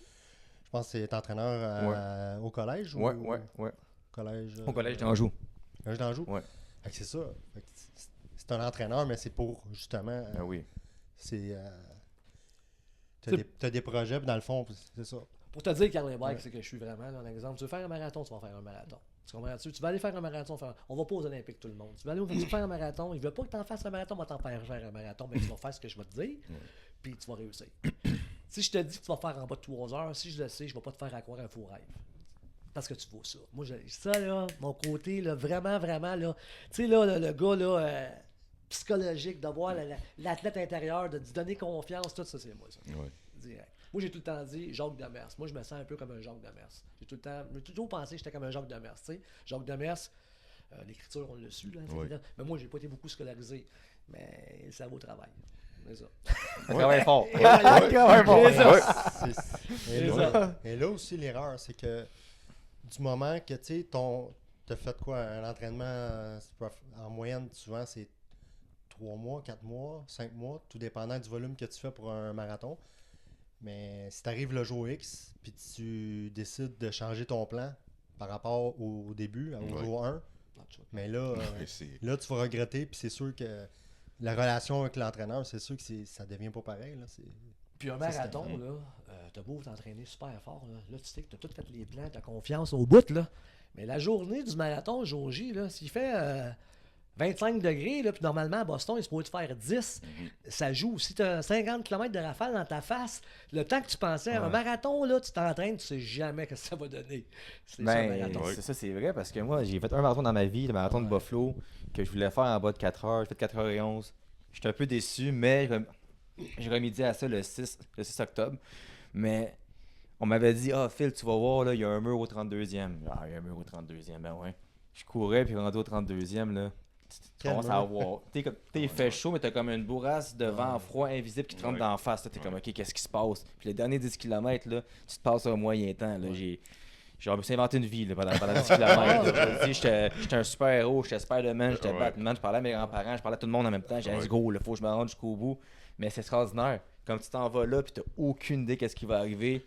pense que c'est entraîneur au collège Ouais, ou ouais. collège, Au collège d'Anjou. collège d'Anjou? Ouais. Fait que c'est ça. Fait que c'est un entraîneur, mais c'est pour, justement, Ah oui. c'est... t'as des projets, puis dans le fond, c'est ça. Pour te dire, Carl Bike, c'est que je suis vraiment, là, un exemple. Tu veux faire un marathon, tu vas faire un marathon. Tu comprends-tu? Tu vas aller faire un marathon, on va pas aux Olympiques tout le monde. Tu vas aller faire un marathon, il veut pas que tu en fasses un marathon, on va t'en faire un marathon, mais tu vas faire ce que je vais te dire, puis tu vas réussir. Si je te dis que tu vas faire en bas de 3 heures, si je le sais, je vais pas te faire accroire un faux rêve. Parce que tu vaux ça. Moi, ça, là, mon côté, là, vraiment, vraiment, là, tu sais, là, le gars, là, psychologique, de voir l'athlète intérieur, de lui donner confiance, tout ça, c'est moi, ça. Ouais. Direct. Moi, j'ai tout le temps dit Jacques Demers. Moi, je me sens un peu comme un Jacques Demers. J'ai toujours pensé que j'étais comme un Jacques Demers. Tu sais, Jacques Demers, l'écriture, on l'a su, là, Oui. mais moi, j'ai pas été beaucoup scolarisé. Mais le cerveau travaille. C'est ça. On travaille fort. Ouais, ouais, fort. c'est ça. Ouais. Et là aussi, l'erreur, c'est que du moment que tu as fait quoi, un entraînement, en moyenne, souvent, c'est 3 mois, 4 mois, 5 mois, tout dépendant du volume que tu fais pour un marathon. Mais si tu arrives le jour X, puis tu décides de changer ton plan par rapport au début, au jour 1, mais là, là, tu vas regretter, puis c'est sûr que la relation avec l'entraîneur, c'est sûr que ça devient pas pareil. Là. Puis un marathon, là, t'as beau t'entraîner super fort, là tu sais que t'as tout fait les plans, t'as confiance au bout, là. Mais la journée du marathon, jour J, là, s'il fait 25 degrés, là, puis normalement à Boston, il se pourrait te faire 10, ça joue. Si t'as 50 km de rafale dans ta face, le temps que tu pensais à un marathon, là, tu t'entraînes, tu sais jamais ce que ça va donner. C'est ça, un marathon. C'est ça, c'est vrai, parce que moi, j'ai fait un marathon dans ma vie, le marathon de Buffalo, que je voulais faire en bas de 4 heures. J'ai fait 4h11. J'étais un peu déçu, mais j'ai remédié à ça le 6 octobre. Mais on m'avait dit, Phil, tu vas voir, là, il y a un mur au 32e. Ah, il y a un mur au 32e, ben ouais. Je courais, puis rendu au 32e, là, tu commences à voir. Il fait chaud, mais t'as comme une bourrasse de vent froid invisible qui te rentre dans la face. T'es comme, OK, qu'est-ce qui se passe? Puis les derniers 10 km, là, tu te passes un moyen temps. Là, je me suis inventé une vie là, pendant 10 km. J'étais un super-héros, j'étais Spider-Man, j'étais Batman, je parlais à mes grands-parents, je parlais à tout le monde en même temps. J'ai dit, let's go, il faut que je me rende jusqu'au bout. Mais c'est extraordinaire. Comme tu t'en vas là, puis t'as aucune idée qu'est-ce qui va arriver.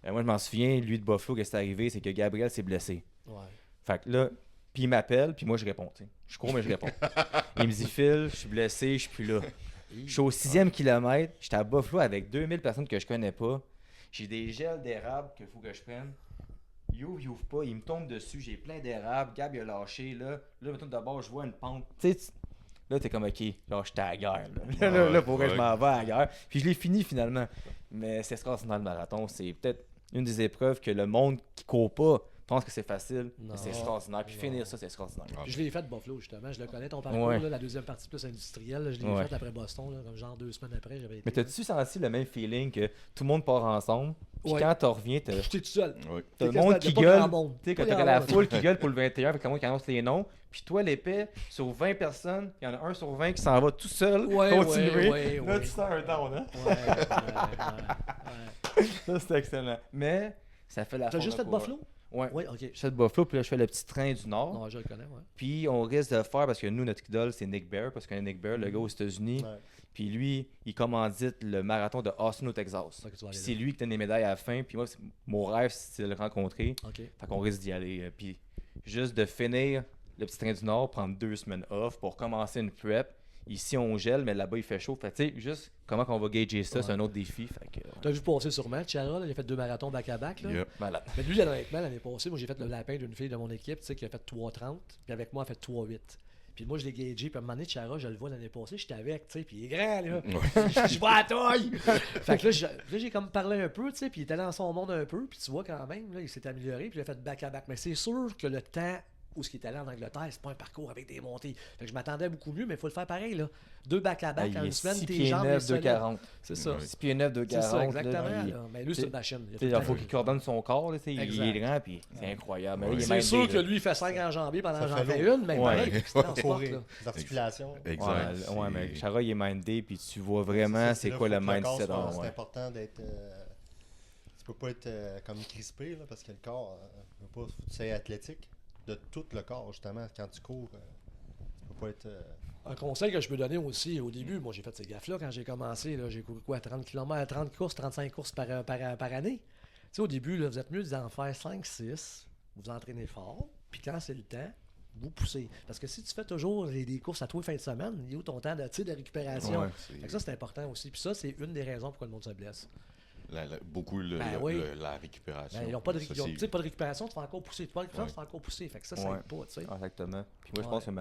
Moi, je m'en souviens, lui de Buffalo, qu'est-ce qui est arrivé, c'est que Gabriel s'est blessé. Ouais. Fait que là, puis il m'appelle, puis moi je réponds. T'sais. Je cours, mais je réponds. Il me dit, Phil, je suis blessé, je suis plus là. Je suis au 6e kilomètre, j'étais à Buffalo avec 2000 personnes que je connais pas. J'ai des gels d'érable qu'il faut que je prenne. Il ouvre pas, il me tombe dessus, j'ai plein d'érables, Gab il a lâché, là mettons d'abord je vois une pente, là t'es comme ok, là j'étais à la guerre, là pour que je m'en vais à la guerre, puis je l'ai fini finalement, mais c'est extraordinaire le marathon, c'est peut-être une des épreuves que le monde qui court pas pense que c'est facile, mais c'est extraordinaire, puis finir ça c'est extraordinaire. Puis je l'ai fait de Buffalo justement, je le connais ton parcours, là, la deuxième partie plus industrielle, là, je l'ai fait après Boston, là, comme genre 2 semaines après j'avais été. Mais t'as-tu senti le même feeling que tout le monde part ensemble? Puis quand tu reviens, t'es tout seul. T'as le monde qui gueule. Tu sais, quand t'as la foule qui gueule pour le 21 avec le monde qui annonce les noms. Puis toi, l'épais, sur 20 personnes, il y en a un sur 20 qui s'en va tout seul. Continuer. Là, tu sens un down, hein? Ça, c'est excellent. Mais ça fait la T'as juste fait Buffalo? Ouais. Oui, ok. Je fais de Buffalo, puis là, je fais le petit train du Nord. Non, je le connais, ouais. Puis on risque de le faire parce que nous, notre idole, c'est Nick Bear. Parce qu'on a Nick Bear, le gars aux États-Unis. Ouais. Puis lui, il commandite le marathon de Austin au Texas. Puis c'est lui qui donne les médailles à la fin. Puis moi, mon rêve, c'est de le rencontrer. Okay. Fait qu'on risque d'y aller. Puis juste de finir le petit train du Nord, prendre 2 semaines off pour commencer une prep. Ici, on gèle, mais là-bas, il fait chaud. Fait tu sais, juste comment qu'on va gager ça, c'est un autre défi. Fait que, t'as vu passer sûrement, Chara, il a fait 2 marathons back-à-back. Là. Yep. Malade. Mais lui, honnêtement, l'année passée, moi, j'ai fait le lapin d'une fille de mon équipe, tu sais, qui a fait 3,30. Puis avec moi, elle a fait 3,8. Puis moi, je l'ai gagé. Puis à un moment donné, Chara, je le vois l'année passée, j'étais avec, tu sais, puis il est grand, là. Je vois à taille. Fait que là, j'ai comme parlé un peu, tu sais, puis il était dans son monde un peu. Puis tu vois quand même, là, il s'est amélioré. Puis il a fait back-à-back. Mais c'est sûr que le temps où ce qui est allé en Angleterre, c'est pas un parcours avec des montées. Fait que je m'attendais beaucoup mieux, mais il faut le faire pareil, là. 2 back-à-back en une semaine, tes jambes, 9, 2,40. C'est ça. 6 pieds 9, 2,40. C'est ça, exactement. Là, Là. Mais lui, c'est une machine. Il faut qu'il coordonne son corps, là, il est grand, puis c'est incroyable. Mais là, il est C'est même sûr que lui, il fait 5 enjambées pendant que j'en fais une, mais pareil, il se transporte. Les articulations. Exact. Ouais, mais Chara, il est mindé, puis tu vois vraiment c'est quoi le mindset. C'est important d'être. Tu peux pas être comme crispé, là, parce que le corps, c'est athlétique. De tout le corps, justement, quand tu cours, tu peux pas être. Un conseil que je peux donner aussi au début, moi j'ai fait ces gaffes-là quand j'ai commencé. J'ai couru quoi, 30 km, 30 courses, 35 courses par année. Tu sais, au début, là, vous êtes mieux d'en faire 5, 6, vous entraînez fort, puis quand c'est le temps, vous poussez. Parce que si tu fais toujours des courses à toi fin de semaine, il y a où ton temps de récupération. Fait que ça, c'est important aussi. Puis ça, c'est une des raisons pourquoi le monde se blesse. Beaucoup la récupération. Ils n'ont pas de récupération, tu fais encore pousser. Tu fais tu fais encore pousser. Fait que ça aide pas, tu sais. Exactement. Puis moi, je pense que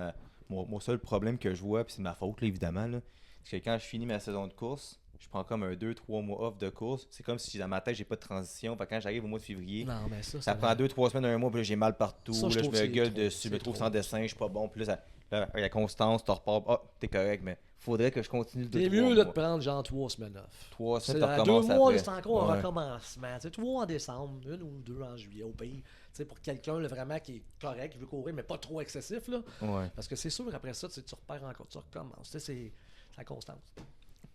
mon seul problème que je vois, puis c'est de ma faute, là, évidemment, là, c'est que quand je finis ma saison de course, je prends comme un 2-3 mois off de course. C'est comme si dans ma tête, j'ai pas de transition. Fait que quand j'arrive au mois de février, non, mais ça prend 2-3 semaines, un mois, puis là, j'ai mal partout. Ça, là, je me gueule dessus, je me trouve sans dessin, je suis pas bon. Puis là, avec la constance, tu repars. T'es correct, mais faudrait que je continue de. C'est mieux de te prendre genre 3 semaines off. 3 semaines, tu recommences 2 mois, après. c'est encore un recommencement. Tu sais, 3 en décembre, 1 ou 2 en juillet au pays. Tu sais, pour quelqu'un là, vraiment qui est correct, qui veut courir, mais pas trop excessif. Là. Ouais. Parce que c'est sûr, après ça, tu repères encore, tu recommences. Tu sais, c'est la constance.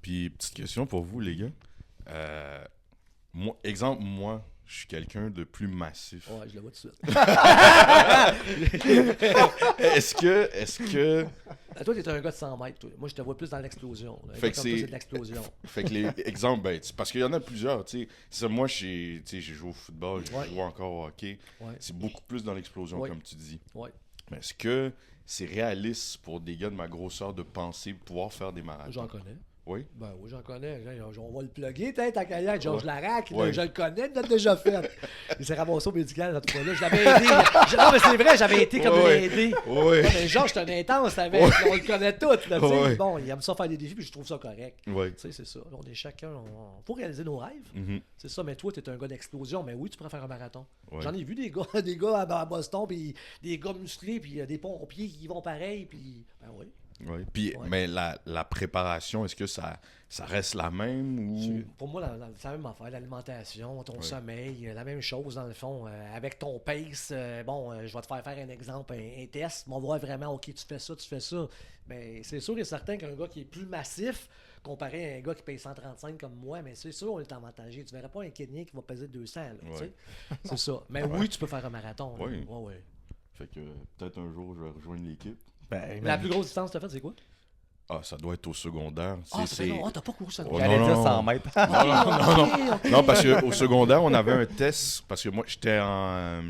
Puis, petite question pour vous, les gars. Moi, je suis quelqu'un de plus massif. Ouais, je le vois tout de suite. Est-ce que... Toi, t'es un gars de 100 mètres, toi. Moi, je te vois plus dans l'explosion. Là. Fait que Comme toi, c'est de l'explosion. Fait que les exemples, parce qu'il y en a plusieurs, tu sais. Moi, j'ai joué au football, j'ai joué encore au hockey. Ouais. C'est beaucoup plus dans l'explosion, Ouais. comme tu dis. Ouais. Mais est-ce que c'est réaliste pour des gars de ma grosseur de penser pouvoir faire des marathons? J'en connais. Oui? Ben oui, j'en connais. On va le plugger, peut-être, à carrière. Georges Larac, Ouais. je le connais, il l'a déjà fait. Il s'est ramassé au médical l'autre fois-là. Je l'avais aidé. Non, mais c'est vrai, j'avais été comme Ouais. aidé. Oui. Ouais, mais Georges, c'est un intense avec. On le connaît tous, là, tu sais. Ouais. Bon, il aime ça faire des défis, puis je trouve ça correct. Oui. Tu sais, c'est ça. On est chacun. Faut réaliser nos rêves. Mhm. C'est ça, mais toi, t'es un gars d'explosion. Mais oui, tu pourrais faire un marathon. Ouais. J'en ai vu des gars à Boston, puis des gars musclés, puis des pompiers qui vont pareil, puis. Ben oui. Oui. Puis, Ouais. mais la préparation, est-ce que ça reste la même ou... Pour moi, c'est la même affaire. L'alimentation, ton Ouais. sommeil, la même chose dans le fond. Avec ton pace, je vais te faire un exemple, un test. On va voir vraiment, OK, tu fais ça. Mais c'est sûr et certain qu'un gars qui est plus massif, comparé à un gars qui paye 135 comme moi, mais c'est sûr, on est avantagé. Tu verras pas un Kenyan qui va peser 200. Là, tu sais. C'est ça. Mais oui, tu peux faire un marathon. là. Oui. Ouais. Fait que peut-être un jour, je vais rejoindre l'équipe. Ben, La plus grosse distance que tu as faite, c'est quoi? Ah, ça doit être au secondaire. Ah, t'as pas couru ça. Oh, j'allais non, dire non. 100 mètres. Non, parce qu'au secondaire, on avait un test. Parce que moi, j'étais en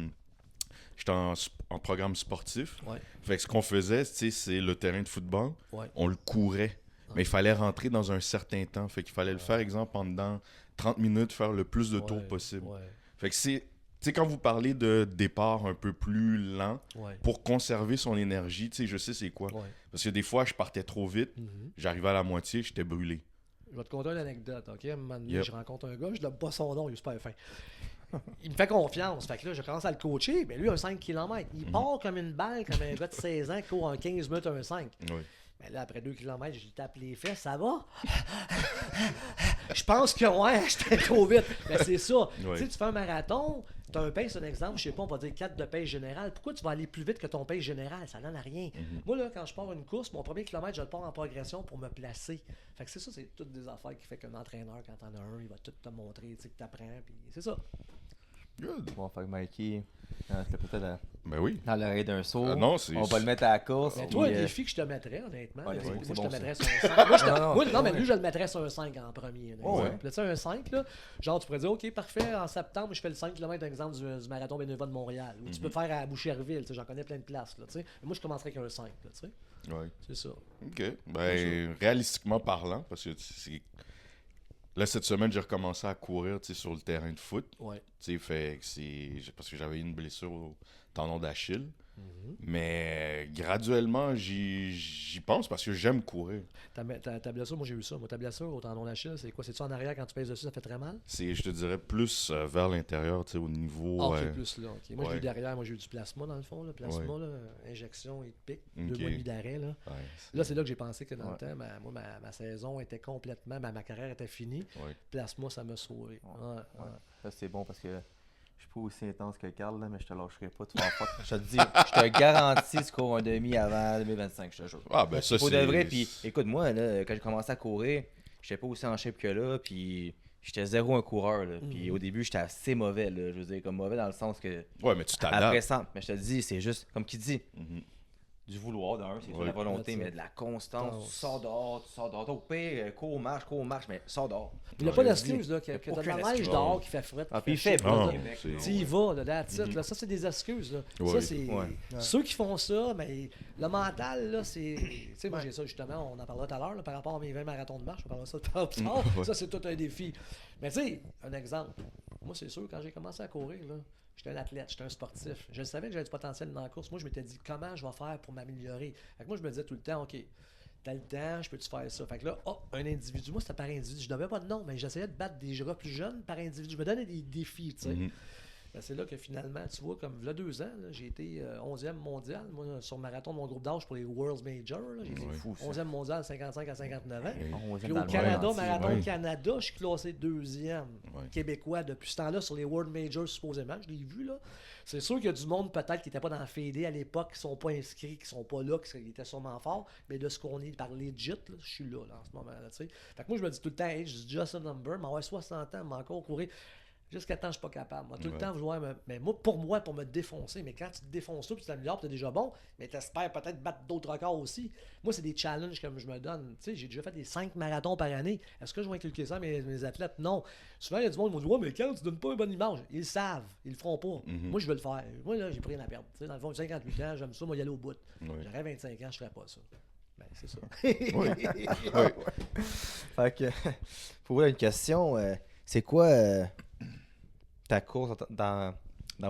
programme sportif. Ouais. Fait que ce qu'on faisait, tu sais, c'est le terrain de football. Ouais. On le courait. Mais il fallait rentrer dans un certain temps. Fait qu'il fallait le faire, exemple, pendant 30 minutes, faire le plus de tours possible. Ouais. Fait que c'est... Tu sais, quand vous parlez de départ un peu plus lent, Ouais. pour conserver son énergie, tu sais, je sais c'est quoi. Ouais. Parce que des fois, je partais trop vite. Mhm. J'arrivais à la moitié, j'étais brûlé. Je vais te conter une anecdote, OK? À un moment donné, Yep. je rencontre un gars, je donne pas son nom, il est super fin. Il me fait confiance. Fait que là, je commence à le coacher, mais lui, un 5 km. Il part comme une balle, comme un gars de 16 ans qui court en 15 minutes un 5. Oui. Mais là, après 2 km, je lui tape les fesses, ça va? Je pense que ouais, j'étais trop vite. Mais c'est ça. Ouais. Tu sais, tu fais un marathon, tu as un pace, un exemple, je sais pas, on va dire 4 de pace général. Pourquoi tu vas aller plus vite que ton pace général? Ça donne à rien. Moi, là, quand je pars une course, mon premier kilomètre, je le pars en progression pour me placer. Fait que c'est ça, c'est toutes des affaires qui fait qu'un entraîneur, quand t'en as un, il va tout te montrer, tu sais, que t'apprends, puis c'est ça. Good. Bon, fait que Mikey, c'est peut-être Ben oui. dans l'oreille d'un saut. Ah non, c'est... On va le mettre à la course. Mais puis, toi, un défi que je te mettrais, honnêtement, Ouais, là, ouais, moi, c'est je bon, te ça. mettrais sur un 5. Moi, Non, mais ouais. lui, je le mettrais sur un 5 en premier. là, Oh, exemple. ouais. Là, tu sais, un 5, là, genre, tu pourrais dire, OK, parfait, en septembre, je fais le 5 km, exemple, du marathon bénévole de Montréal. Ou tu peux faire à Boucherville, tu sais, j'en connais plein de places, là, tu sais. Mais moi, je commencerais avec un 5, là, tu sais. Ouais. C'est ça. OK. Ben, réalistiquement parlant, parce que c'est... Là, cette semaine, j'ai recommencé à courir, tu sais, sur le terrain de foot. Ouais. Tu sais, fait que c'est... Parce que j'avais eu une blessure au tendon d'Achille. Mhm. Mais graduellement, j'y pense parce que j'aime courir. Ta blessure, moi, j'ai eu ça. Moi, ta blessure au tendon d'Achille, c'est quoi? C'est-tu en arrière quand tu pèses dessus, ça fait très mal? C'est, je te dirais, plus vers l'intérieur, tu sais, au niveau... Ah, ok, plus là. ok. Moi, j'ai ouais. eu derrière, moi, j'ai eu du plasma, dans le fond. Là. Plasma, là, injection et pic. Ok. 2 mois et demi d'arrêt, là. Ouais, Là, c'est là que j'ai pensé que dans le Ouais. temps, ma saison était complètement, ma carrière était finie. ouais. Plasma, ça m'a sauvé. Ouais, ouais. Ça, c'est bon parce que je suis pas aussi intense que Carl, là, mais je te lâcherai pas. Tu vas en faire. Je te dis, je te garantis, tu cours un demi avant 2025, je te jure. Ah, ben ça, Pour c'est... de vrai, puis écoute, moi, là, quand j'ai commencé à courir, j'étais pas aussi en shape que là, puis j'étais zéro un coureur, là. Puis au début, j'étais assez mauvais, là. Je veux dire, comme mauvais dans le sens que. Ouais, mais tu t'adaptes. Après ça, mais je te dis, c'est juste, comme qui dit, Mhm. du vouloir d'un, c'est de Ouais. la volonté, That's mais it. de la constance. Constance. Tu sors dehors. Au pire, cours, marche, mais sors dehors. Il n'y a Ouais, pas je d'excuse, là, que t'as de la aucune neige excuse. dehors qui fait fret. Ah, qui puis il chaud. fait Ah, pas au non, Québec. c'est- là. Tu y vas, là, that's it, là. Ça, c'est des excuses, là. Ouais. Ça, c'est... Ouais. Ceux qui font ça, mais le mental, là, c'est... Tu sais, moi, j'ai ça, justement, on en parlera tout à l'heure, là, par rapport à mes 20 marathons de marche, on parlera ça tout à l'heure. Ouais. Ça, c'est tout un défi. Mais tu sais, un exemple. Moi, c'est sûr, quand j'ai commencé à courir, là, j'étais un athlète, j'étais un sportif. Je savais que j'avais du potentiel dans la course. Moi, je m'étais dit, comment je vais faire pour m'améliorer? Fait que moi, je me disais tout le temps, OK, t'as le temps, je peux-tu faire ça? Fait que là, un individu, moi, c'était par individu. Je n'avais pas de nom, mais j'essayais de battre des gars plus jeunes par individu. Je me donnais des défis, tu sais. Mhm. Ben, c'est là que finalement, tu vois, comme il y a 2 ans, là, j'ai été 11e mondial, moi, sur marathon de mon groupe d'âge pour les Worlds Majors. Là, j'ai été Ouais. Fou, ça. 11e mondial, 55 à 59 ans. Hey. Puis Dans au le Canada, monde entier. Marathon ouais. Canada, je suis classé 2e Ouais. québécois depuis ce temps-là sur les World Majors, supposément. Je l'ai vu, là. C'est sûr qu'il y a du monde, peut-être, qui n'était pas dans la Fédé à l'époque, qui sont pas inscrits, qui sont pas là, qui étaient sûrement forts. Mais de ce qu'on est par legit, là, je suis là, en ce moment-là, tu sais. Fait que moi, je me dis tout le temps, hey, je dis just a number, m'avoir 60 ans, m'encore courir. Jusqu'à temps, je suis pas capable. Moi, tout le Ouais. temps, vouloir mais moi, pour me défoncer. Mais quand tu te défonces tout, puis tu t'améliores, puis t'es déjà bon, mais t'espères peut-être battre d'autres records aussi. Moi, c'est des challenges que je me donne. Tu sais, j'ai déjà fait des 5 marathons par année. Est-ce que je vais inculquer ça à mes athlètes? Non. Souvent, il y a du monde qui me dit, ouais, mais quand tu donnes pas une bonne image, ils le savent. Ils le feront pas. Moi, je veux le faire. Moi, là, j'ai plus rien à perdre. Tu sais, dans le fond, j'ai 58 ans, j'aime ça, moi, y aller au bout. Ouais. J'aurais 25 ans, je ferais pas ça. Ben, c'est ça. Ouais. Fait que, pour vous, une question, c'est quoi ta course dans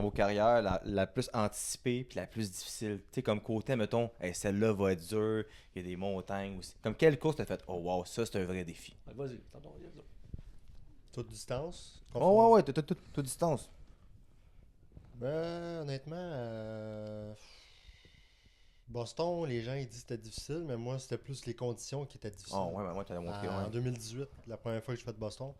vos carrières la plus anticipée puis la plus difficile? Tu sais, comme côté, mettons, hey, celle-là va être dure, il y a des montagnes aussi. Comme quelle course t'as fait? Oh wow, ça c'est un vrai défi. Fait que vas-y, tantôt, y a ça. Toute distance. Oh ouais, toute distance. Ben, honnêtement, Boston, les gens ils disent que c'était difficile, mais moi, c'était plus les conditions qui étaient difficiles. Oh ouais, mais moi tu l'as montré. En Ouais. 2018, la première fois que j'ai fait Boston.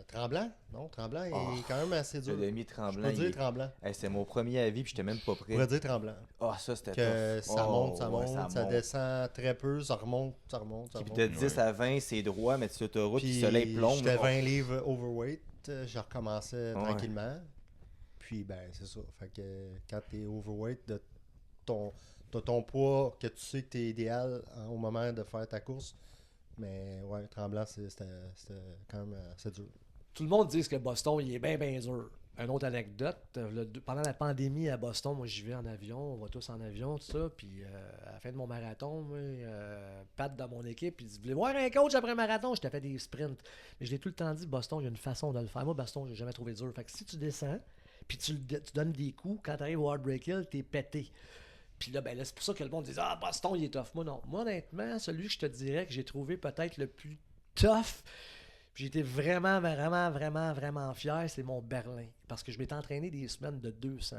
Tremblant? Non, Tremblant Oh, est quand même assez dur. Le demi Je tremblant. peux dire Tremblant. Hey, c'est mon premier avis puis j'étais même pas Je prêt. pourrais dire Tremblant. Ah, ça c'était Que tough. ça Oh, monte, ça ouais, monte, ça descend très peu, ça remonte, ça remonte, ça Puis remonte. de 10 à 20, c'est droit, mais sur l'autoroute, puis Puis le soleil plombe. j'étais Oh. 20 livres overweight, je recommençais Ouais. tranquillement. Puis ben c'est ça. Fait que quand t'es overweight, de ton poids que tu sais que t'es idéal au moment de faire ta course. Mais ouais, Tremblant, c'était quand même assez dur. Tout le monde dit que Boston, il est bien, bien dur. Une autre anecdote, pendant la pandémie à Boston, moi j'y vais en avion, on va tous en avion, tout ça, puis à la fin de mon marathon, moi, Pat dans mon équipe, il dit « Vous voulez voir un coach après un marathon? » Je t'ai fait des sprints. Mais je l'ai tout le temps dit, Boston, il y a une façon de le faire. Moi, Boston, j'ai jamais trouvé dur. Fait que si tu descends, puis tu donnes des coups, quand tu arrives au Heartbreak Hill, t'es pété. Puis là, ben là, c'est pour ça que le monde dit « Ah, Boston, il est tough. » Moi, non. Moi, honnêtement, celui que je te dirais que j'ai trouvé peut-être le plus tough, puis j'étais vraiment, vraiment, vraiment, vraiment fier, c'est mon Berlin. Parce que je m'étais entraîné des semaines de 200,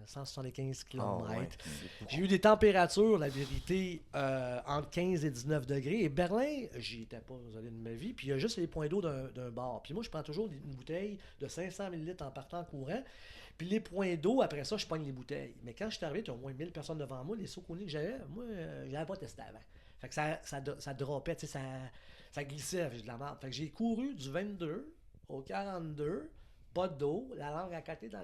175 km. Ah, ouais. J'ai eu des températures, la vérité, entre 15 et 19 degrés. Et Berlin, j'y étais pas, désolé de ma vie. Puis il y a juste les points d'eau d'un bar. Puis moi, je prends toujours une bouteille de 500 ml en partant en courant. Puis les points d'eau, après ça, je pogne les bouteilles. Mais quand je suis arrivé, il y a au moins 1000 personnes devant moi. Les Saucony que j'avais, moi, je n'avais pas testé avant. Fait que ça dropait, tu sais, ça glissait, j'ai de la merde. Fait que j'ai couru du 22 au 42, pas d'eau, la langue à côté dans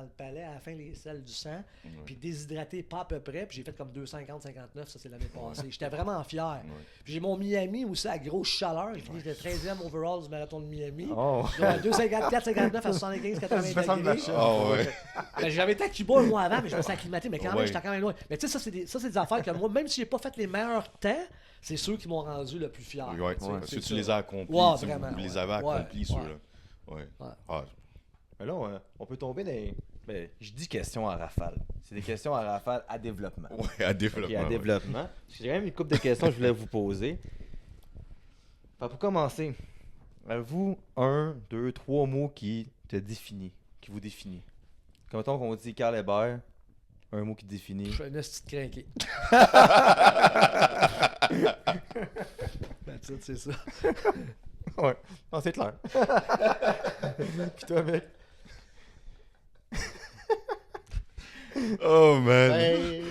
le palais, à la fin les selles du sang, puis déshydraté pas à peu près, puis j'ai fait comme 2,50-59, ça c'est l'année passée. J'étais vraiment fier. Puis j'ai mon Miami aussi à grosse chaleur, j'ai fini le 13e overall du marathon de Miami. Oh. 2,54-59 à 75-80 degrés. Ah ouais. Ben, j'avais été à Cuba un mois avant, mais je me suis acclimaté, mais quand même, Ouais. j'étais quand même loin. Mais tu sais, ça, c'est des affaires que moi, même si j'ai pas fait les meilleurs temps, c'est ceux qui m'ont rendu le plus fier. Ouais, Tu sais, parce que c'est tu ça. les as accomplis. Ouais, tu sais, vraiment, vous les ouais. avez accomplis, Ouais, ceux-là. Ouais. Ouais. Ah, Mais là, on peut tomber dans les... Ben, je dis questions à rafale. C'est des questions à rafale à développement. ouais, à développement. Ok, à ouais. développement. J'ai quand même une couple de questions que je voulais vous poser. Fait, pour commencer, avez-vous 1, 2, 3 mots qui vous définit? Comme mettons qu'on dit Carl Hébert, un mot qui te définit. Je suis un esti de crinqué. That's it, c'est ça. Ouais, non, c'est clair. Puis toi, mec? Oh man. Ben,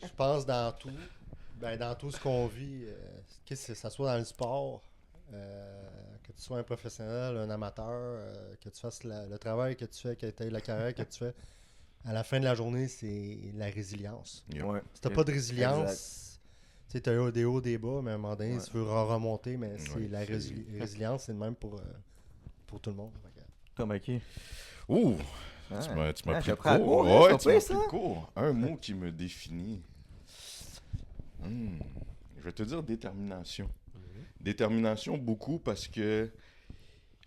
je pense dans tout. Ben, dans tout ce qu'on vit, que ça soit dans le sport, que tu sois un professionnel, un amateur, que tu fasses le travail que tu fais, que tu aies la carrière que tu fais, à la fin de la journée, c'est la résilience. Ouais. Si t'as pas de résilience, tu sais, t'as des hauts, des bas, mais à un moment donné, Ouais. tu veux remonter, mais c'est Ouais, la c'est- résilience, c'est le même pour tout le monde. Toi, Mikey? Ouh. Ah. Tu m'as Ah, pris je de prends à court. court, Ouais, c'est tu pas m'as pire, pris de ça. court. Un mot qui me définit. Je vais te dire détermination. Détermination beaucoup parce que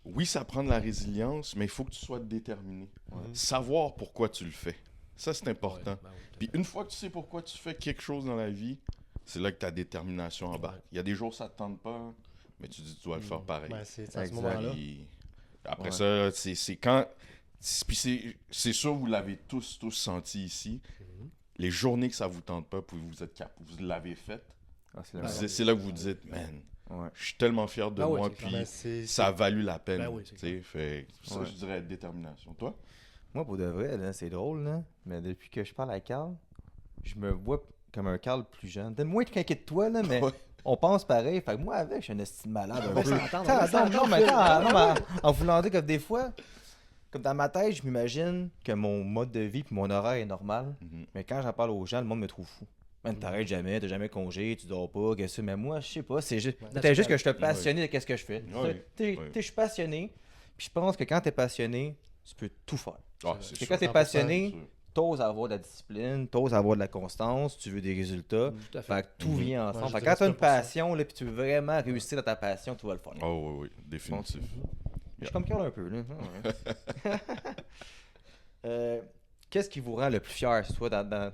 oui, ça prend de la résilience, mais il faut que tu sois déterminé. Savoir pourquoi tu le fais. Ça, c'est important. Ouais, ben oui. Puis une fois que tu sais pourquoi tu fais quelque chose dans la vie, c'est là que ta détermination embarque. Ouais. Il y a des jours ça te tente pas, mais tu dis tu dois le faire pareil. Ben, c'est à ce Exact. moment-là. Puis, Après Ouais. ça, c'est quand... Puis c'est sûr, vous l'avez tous senti ici. Les journées que ça vous tente pas, puis vous l'avez fait, Ah, c'est Ben, c'est là que vous dites, man, Ouais. je suis tellement fier de Ben oui, moi, c'est puis Mais c'est- ça a valu la peine. Ben oui, c'est tu sais. Fait ça, Ouais. je dirais détermination. Toi? Moi, pour de vrai, là, c'est drôle, là, mais depuis que je parle à Carl, je me vois comme un Carl plus jeune. Peut-être moins qu'inquiet de toi, là, mais Ouais. on pense pareil. Fait que moi, avec, je suis un estime malade un Ouais, peu. ça attend, Attends, ouais, ça attends, non, attend, mais Phil. attends, non, mais en voulant dire que des fois, comme dans ma tête, je m'imagine que mon mode de vie et mon horaire est normal. Mhm. Mais quand j'en parle aux gens, le monde me trouve fou. Man, t'arrêtes jamais, t'as jamais congé, tu dors pas, qu'est-ce que mais moi, je sais pas, c'est juste. Ouais. Peut-être juste que je suis passionné de ce que je fais. Ouais. Ouais. Je suis passionné, puis je pense que quand t'es passionné, tu peux tout faire. Ah, c'est Et sûr. quand t'es 100%, passionné, c'est sûr. t'oses avoir de la discipline, t'oses avoir de la constance, tu veux des résultats. Tout à fait. Fait que tout Mhm. vient ensemble. Ouais, je Fait que dirais quand t'as une 100%. passion, là, puis tu veux vraiment réussir dans ta passion, tu vas le faire. Oh, oui, oui, définitif. Je suis comme Carl un peu, là. Ah, ouais. Qu'est-ce qui vous rend le plus fier, soit dans la